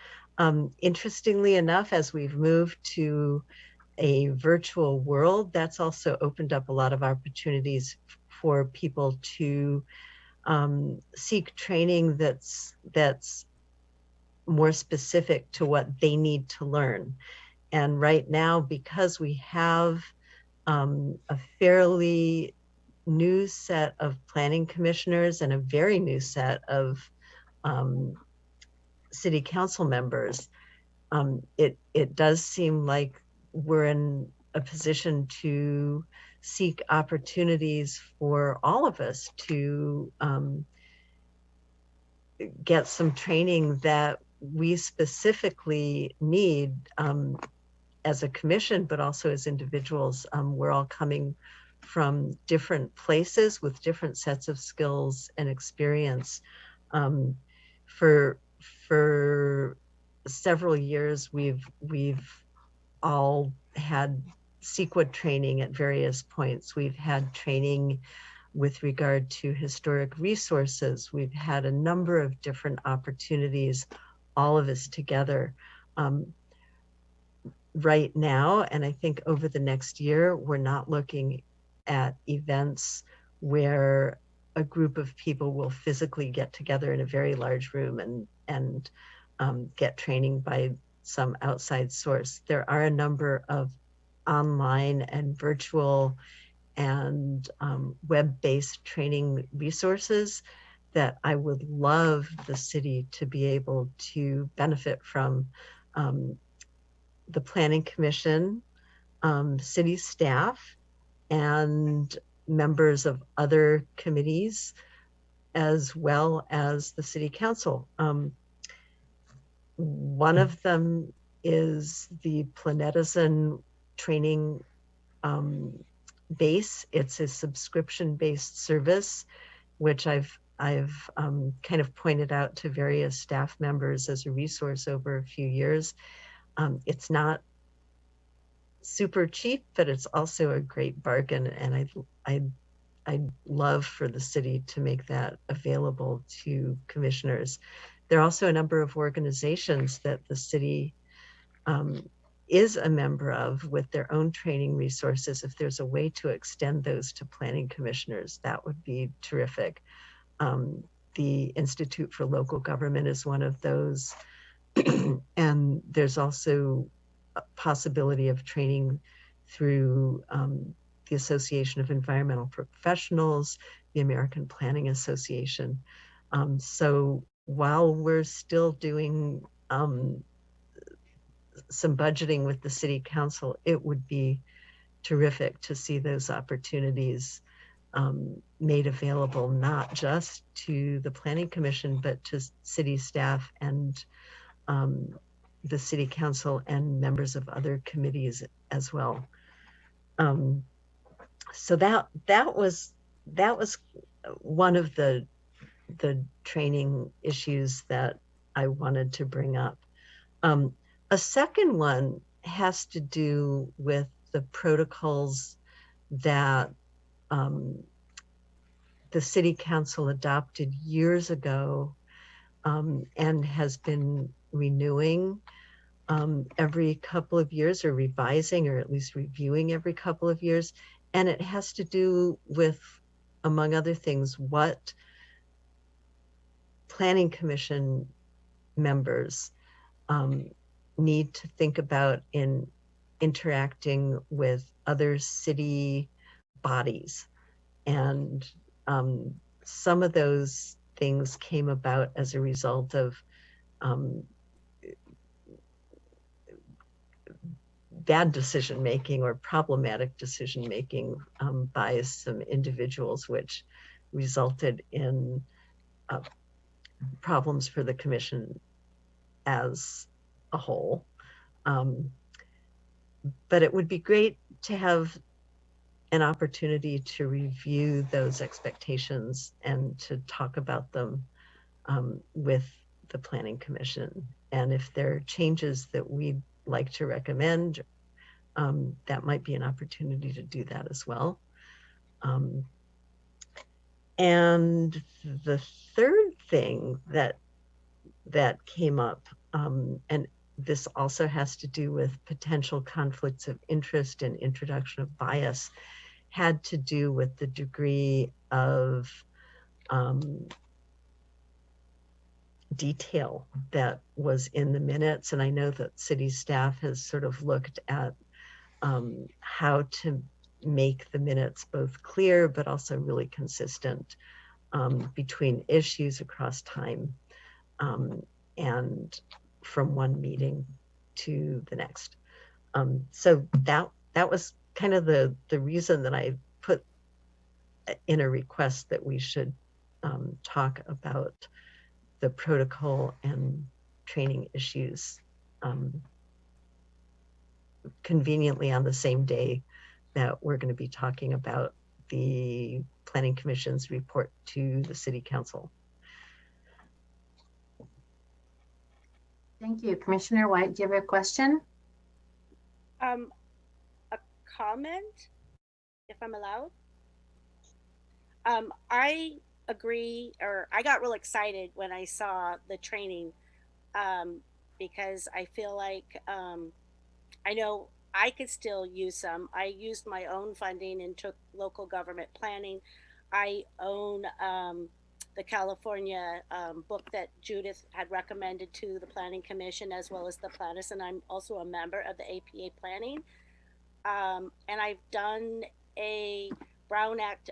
S3: Interestingly enough, as we've moved to a virtual world, that's also opened up a lot of opportunities for people to seek training that's more specific to what they need to learn. And right now, because we have a fairly new set of planning commissioners and a very new set of city council members, it does seem like we're in a position to seek opportunities for all of us to get some training that we specifically need as a commission, but also as individuals. We're all coming from different places with different sets of skills and experience. For several years, we've all had CEQA training at various points. We've had training with regard to historic resources. We've had a number of different opportunities, all of us together. Right now, and I think over the next year, we're not looking at events where a group of people will physically get together in a very large room and get training by some outside source. There are a number of online and virtual and web-based training resources that I would love the city to be able to benefit from. The Planning Commission, city staff, and members of other committees, as well as the city council. One of them is the Planetizen training base. It's a subscription-based service, which I've kind of pointed out to various staff members as a resource over a few years. It's not super cheap, but it's also a great bargain, and I'd love for the city to make that available to commissioners. There are also a number of organizations that the city is a member of with their own training resources. If there's a way to extend those to planning commissioners, that would be terrific. The Institute for Local Government is one of those. And there's also a possibility of training through the Association of Environmental Professionals, the American Planning Association. So while we're still doing some budgeting with the City Council, it would be terrific to see those opportunities made available, not just to the Planning Commission, but to city staff and the City Council and members of other committees as well. So that was one of the training issues that I wanted to bring up. A second one has to do with the protocols that the city council adopted years ago, and has been renewing every couple of years, or revising, or at least reviewing every couple of years. And it has to do with, among other things, what planning commission members need to think about in interacting with other city bodies. And some of those things came about as a result of bad decision making or problematic decision making by some individuals, which resulted in problems for the commission as a whole. But it would be great to have an opportunity to review those expectations and to talk about them with the Planning Commission. And if there are changes that we'd like to recommend, that might be an opportunity to do that as well. And the third thing that came up, and this also has to do with potential conflicts of interest and introduction of bias, had to do with the degree of detail that was in the minutes. And I know that city staff has sort of looked at how to make the minutes both clear but also really consistent between issues across time and from one meeting to the next. So that was kind of the reason that I put in a request that we should talk about the protocol and training issues conveniently on the same day that we're going to be talking about the Planning Commission's report to the City Council.
S1: Thank you. Commissioner White, do you have a question?
S7: A comment, if I'm allowed. I agree, or I got real excited when I saw the training because I feel like I know I could still use some. I used my own funding and took local government planning. I own the California book that Judith had recommended to the Planning Commission, as well as the planners, and I'm also a member of the APA planning. And I've done a Brown Act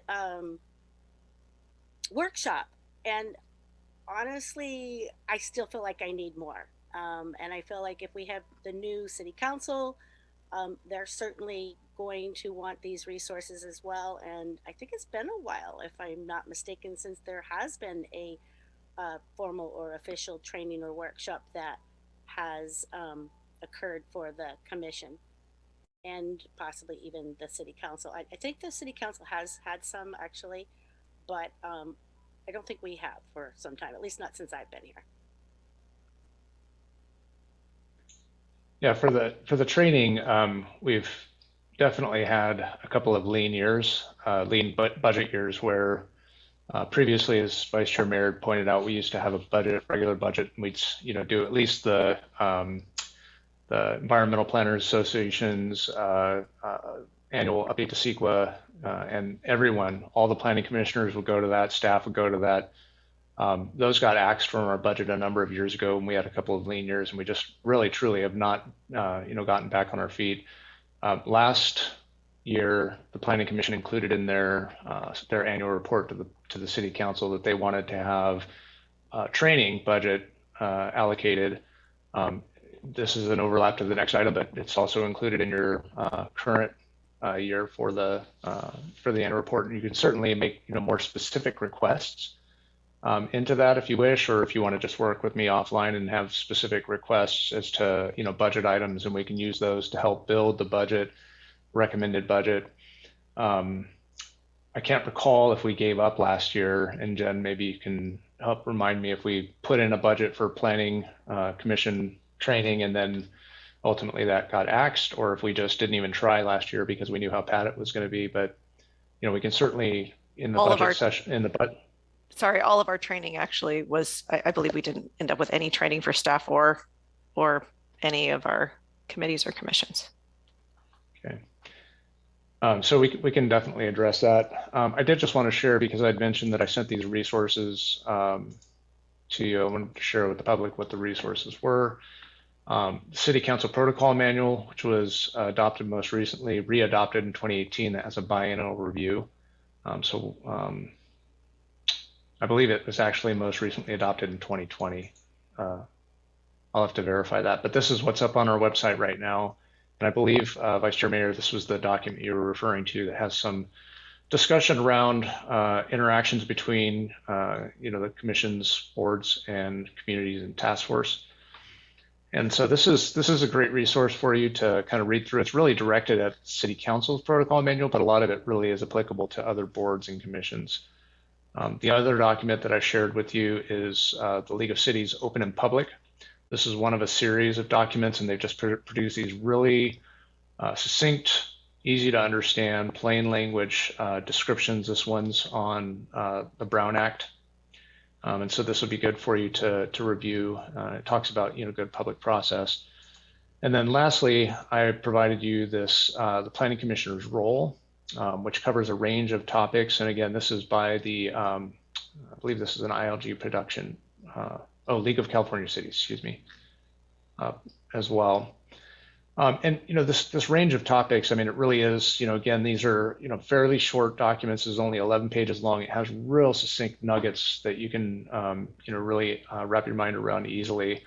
S7: workshop, and honestly, I still feel like I need more. And I feel like if we have the new city council, they're certainly going to want these resources as well. And I think it's been a while, if I'm not mistaken, since there has been a formal or official training or workshop that has occurred for the commission and possibly even the city council. I think the city council has had some actually, but I don't think we have for some time, at least not since I've been here.
S2: Yeah, for the training, we've definitely had a couple of lean years, budget years, where previously, as Vice Chair Mayer pointed out, we used to have a regular budget, and we'd do at least the Environmental Planners Association's annual update to CEQA, and everyone, all the planning commissioners would go to that, staff would go to that. Those got axed from our budget a number of years ago, and we had a couple of lean years, and we just really truly have not gotten back on our feet. Last year, the Planning Commission included in their annual report to the City Council that they wanted to have training budget allocated. This is an overlap to the next item, but it's also included in your current year for the annual report. And you can certainly make more specific requests into that if you wish, or if you want to just work with me offline and have specific requests as to budget items, and we can use those to help build the budget, recommended budget. I can't recall if we gave up last year, and Jen, maybe you can help remind me if we put in a budget for planning commission training and then ultimately that got axed, or if we just didn't even try last year because we knew how bad it was going to be. But we can certainly in the
S17: All of
S2: budget
S17: our-
S2: session,
S17: Sorry, all of our training actually was, I believe we didn't end up with any training for staff or any of our committees or commissions.
S2: Okay. So we can definitely address that. I did just want to share, because I'd mentioned that I sent these resources to you. I wanted to share with the public what the resources were. City Council Protocol Manual, which was adopted most recently, readopted in 2018 as a biennial review. I believe it was actually most recently adopted in 2020. I'll have to verify that, but this is what's up on our website right now. And I believe, Vice Chair Mayor, this was the document you were referring to that has some discussion around interactions between, the commissions, boards, and communities and task force. And so this is a great resource for you to kind of read through. It's really directed at City Council's protocol manual, but a lot of it really is applicable to other boards and commissions. The other document that I shared with you is the League of Cities Open and Public. This is one of a series of documents, and they've just produced these really succinct, easy to understand, plain language descriptions. This one's on the Brown Act. And so this would be good for you to review. It talks about, good public process. And then lastly, I provided you this, the Planning Commissioner's role, which covers a range of topics. And again, this is by the, I believe this is an ILG production, League of California Cities, excuse me, as well. And this range of topics, I mean, it really is, again, these are, fairly short documents. It's only 11 pages long. It has real succinct nuggets that you can, really wrap your mind around easily.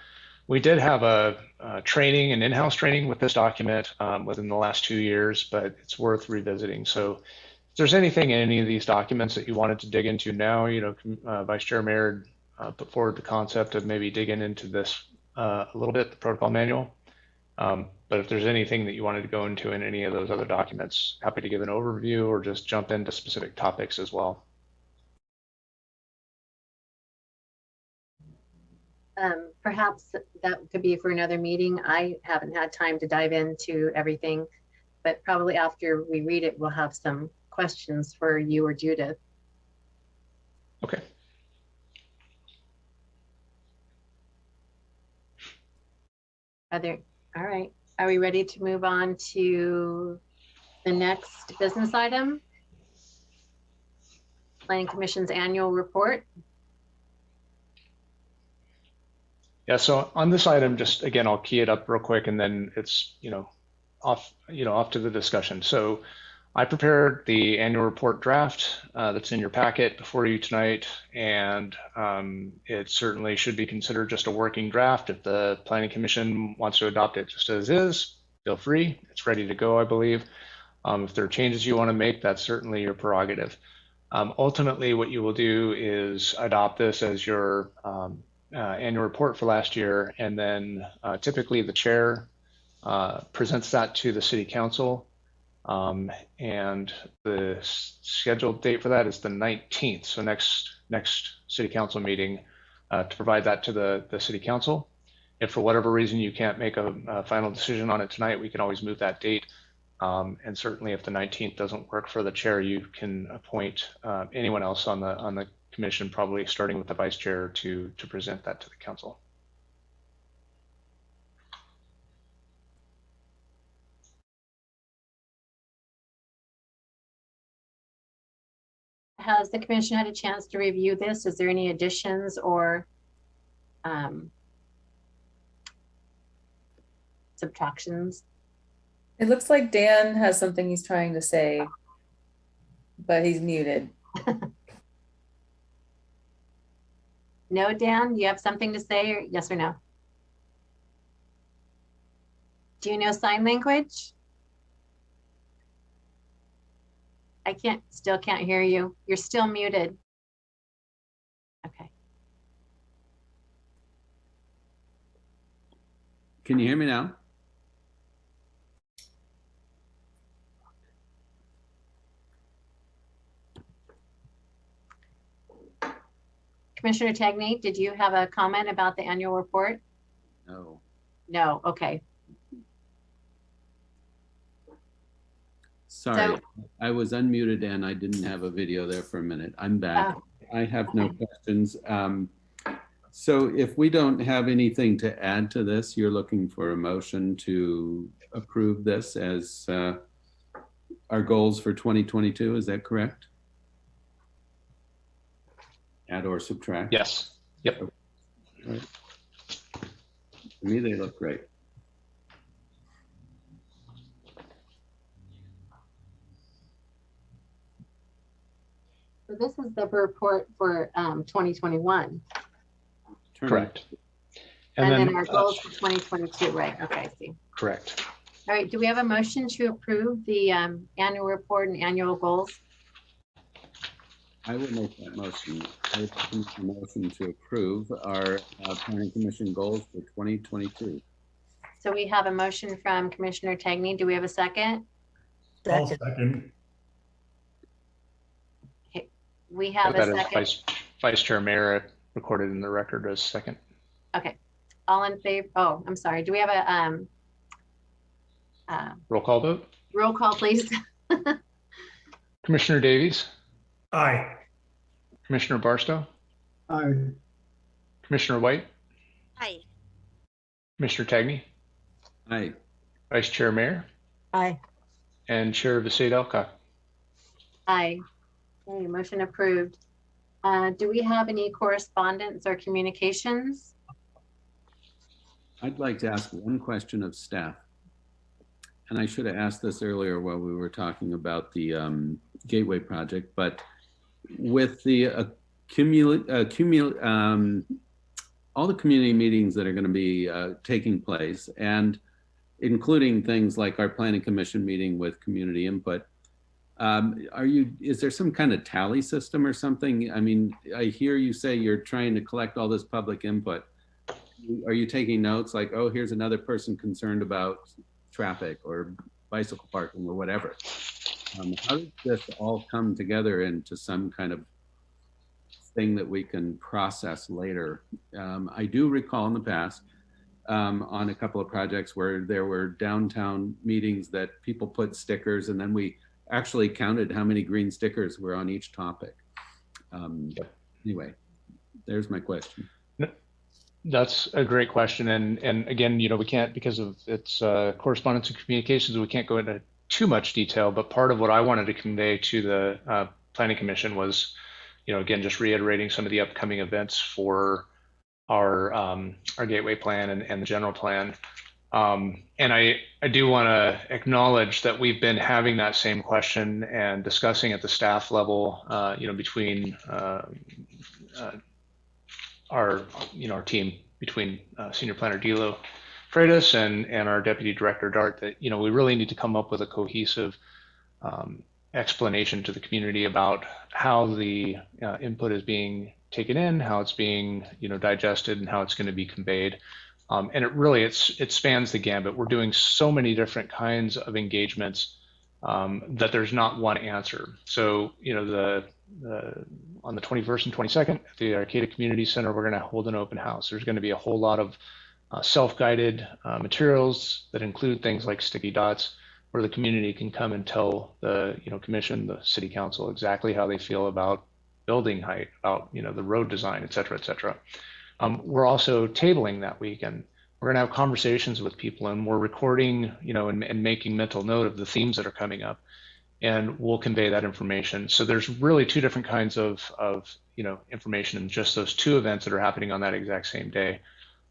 S2: We did have a training, an in-house training with this document within the last 2 years, but it's worth revisiting. So if there's anything in any of these documents that you wanted to dig into now, Vice Chair Mayor put forward the concept of maybe digging into this a little bit, the protocol manual. But if there's anything that you wanted to go into in any of those other documents, happy to give an overview or just jump into specific topics as well.
S1: Perhaps that could be for another meeting. I haven't had time to dive into everything, but probably after we read it, we'll have some questions for you or Judith.
S2: Okay.
S1: All right. Are we ready to move on to the next business item? Planning Commission's annual report.
S2: Yeah, so on this item, just again, I'll key it up real quick and then it's, off to the discussion. So I prepared the annual report draft that's in your packet before you tonight, and it certainly should be considered just a working draft. If the Planning Commission wants to adopt it just as is, feel free. It's ready to go, I believe. If there are changes you want to make, that's certainly your prerogative. Ultimately, what you will do is adopt this as your annual report for last year, and then typically the chair presents that to the City Council. And the scheduled date for that is the 19th. So next City Council meeting to provide that to the City Council. If for whatever reason you can't make a final decision on it tonight, we can always move that date. And certainly if the 19th doesn't work for the chair, you can appoint anyone else on the commission, probably starting with the vice chair, to present that to the council.
S1: Has the commission had a chance to review this? Is there any additions or subtractions?
S8: It looks like Dan has something he's trying to say, but he's muted.
S1: No, Dan, you have something to say, or yes or no? Do you know sign language? I still can't hear you. You're still muted. Okay.
S4: Can you hear me now?
S1: Commissioner Tagney, did you have a comment about the annual report?
S4: No.
S1: No, okay.
S4: Sorry, I was unmuted and I didn't have a video there for a minute. I'm back. I have no questions. So if we don't have anything to add to this, you're looking for a motion to approve this as our goals for 2022, is that correct? Add or subtract?
S2: Yes. Yep.
S4: Right. To me, they look great.
S1: So this is the report for 2021.
S2: Correct.
S1: And then our goals for 2022, right? Okay, I see.
S2: Correct.
S1: All right, do we have a motion to approve the annual report and annual goals?
S4: I will make that motion. I would make a motion to approve our Planning Commission goals for 2022.
S1: So we have a motion from Commissioner Tagney. Do we have a second?
S6: I'll second.
S1: Okay. We have a second.
S2: Vice Chair Mayor recorded in the record as second.
S1: Okay. All in favor? Oh, I'm sorry. Do we have a
S2: roll call vote?
S1: Roll call, please.
S2: Commissioner Davies?
S6: Aye.
S2: Commissioner Barstow?
S5: Aye.
S2: Commissioner White?
S7: Aye.
S2: Commissioner Tagney?
S4: Aye.
S2: Vice Chair Mayor?
S3: Aye.
S2: And Chair Visaid Alcock?
S1: Aye. Okay, motion approved. Do we have any correspondence or communications?
S4: I'd like to ask one question of staff. And I should have asked this earlier while we were talking about the Gateway project, but with the all the community meetings that are going to be taking place, and including things like our Planning Commission meeting with community input, is there some kind of tally system or something? I mean, I hear you say you're trying to collect all this public input. Are you taking notes like, oh, here's another person concerned about traffic or bicycle parking or whatever? How does this all come together into some kind of thing that we can process later? I do recall in the past on a couple of projects where there were downtown meetings that people put stickers, and then we actually counted how many green stickers were on each topic. Anyway, there's my question.
S2: That's a great question. And again, you know, we can't, because of its correspondence and communications, we can't go into too much detail, but part of what I wanted to convey to the Planning Commission was, you know, again, just reiterating some of the upcoming events for our Gateway plan and the general plan. And I do want to acknowledge that we've been having that same question and discussing at the staff level, you know, between our team, between Senior Planner Dilo Freitas and our Deputy Director Dart, that, you know, we really need to come up with a cohesive explanation to the community about how the input is being taken in, how it's being, you know, digested, and how it's going to be conveyed. And it spans the gambit. We're doing so many different kinds of engagements that there's not one answer. So, you know, on the 21st and 22nd at the Arcata Community Center, we're going to hold an open house. There's going to be a whole lot of self-guided materials that include things like sticky dots, where the community can come and tell the, you know, commission, the city council, exactly how they feel about building height, about, you know, the road design, et cetera, et cetera. We're also tabling that week, and we're going to have conversations with people, and we're recording, you know, and making mental note of the themes that are coming up, and we'll convey that information. So there's really two different kinds of you know, information in just those two events that are happening on that exact same day.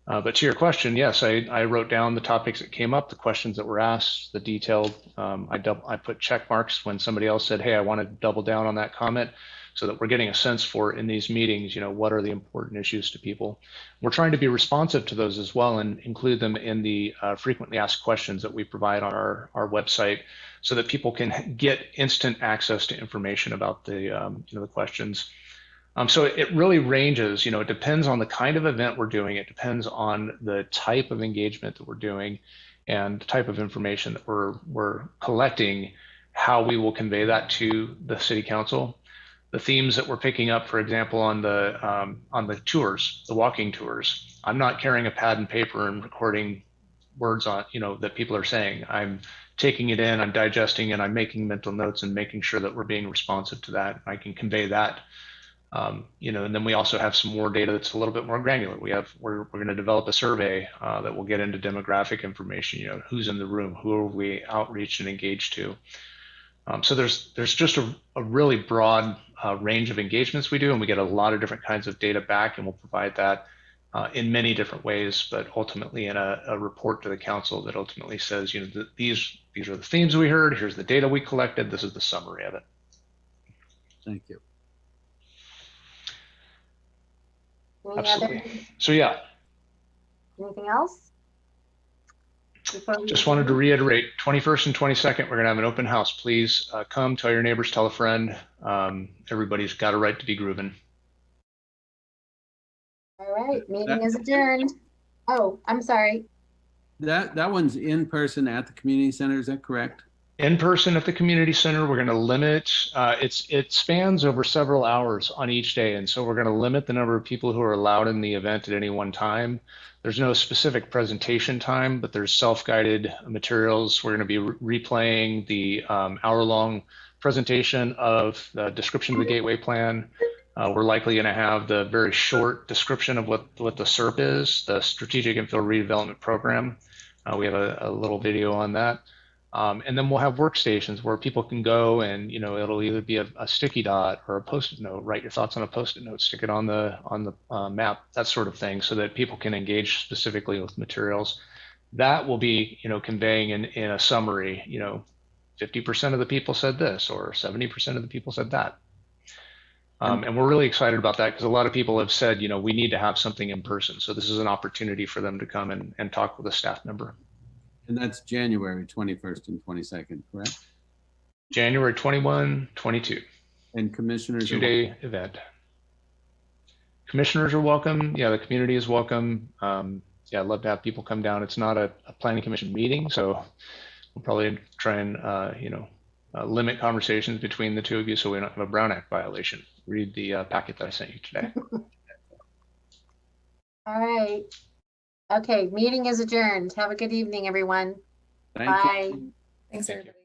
S2: But to your question, yes, I wrote down the topics that came up, the questions that were asked, the detailed. I put check marks when somebody else said, hey, I want to double down on that comment, so that we're getting a sense for, in these meetings, you know, what are the important issues to people. We're trying to be responsive to those as well and include them in the frequently asked questions that we provide on our website, so that people can get instant access to information about the, you know, the questions. So it really ranges, you know, it depends on the kind of event we're doing. It depends on the type of engagement that we're doing and the type of information that we're collecting, how we will convey that to the city council. The themes that we're picking up, for example, on the tours, the walking tours, I'm not carrying a pad and paper and recording words on, that people are saying. I'm taking it in, I'm digesting it, I'm making mental notes and making sure that we're being responsive to that. I can convey that. And then we also have some more data that's a little bit more granular. We're going to develop a survey that will get into demographic information. Who's in the room, who are we outreached and engaged to. So there's just a really broad range of engagements we do, and we get a lot of different kinds of data back, and we'll provide that in many different ways, but ultimately in a report to the council that ultimately says, these are the themes we heard, here's the data we collected, this is the summary of it.
S4: Thank you.
S2: Absolutely. So yeah.
S1: Anything else?
S2: Just wanted to reiterate, 21st and 22nd, we're going to have an open house. Please come, tell your neighbors, tell a friend. Everybody's got a right to be grooving.
S1: All right, meeting is adjourned. Oh, I'm sorry.
S4: That one's in person at the community center, is that correct?
S2: In person at the community center, we're going to limit, it spans over several hours on each day. And so we're going to limit the number of people who are allowed in the event at any one time. There's no specific presentation time, but there's self-guided materials. We're going to be replaying the hour-long presentation of the description of the Gateway Plan. We're likely going to have the very short description of what the SIRP is, the Strategic Infill Redevelopment Program. We have a little video on that. And then we'll have workstations where people can go and, it'll either be a sticky dot or a Post-it note, write your thoughts on a Post-it note, stick it on the map, that sort of thing, so that people can engage specifically with materials. That will be, conveying in a summary, 50% of the people said this or 70% of the people said that. And we're really excited about that because a lot of people have said, we need to have something in person. So this is an opportunity for them to come and talk with a staff member.
S4: And that's January 21st and 22nd, correct?
S2: January 21, 22.
S4: And commissioners?
S2: Two-day event. Commissioners are welcome. Yeah, the community is welcome. Yeah, I'd love to have people come down. It's not a planning commission meeting, so we'll probably try and, limit conversations between the two of you so we don't have a Brown Act violation. Read the packet that I sent you today.
S1: All right. Okay, meeting is adjourned. Have a good evening, everyone.
S4: Thank
S1: Bye.
S4: you.
S8: Thanks, everybody.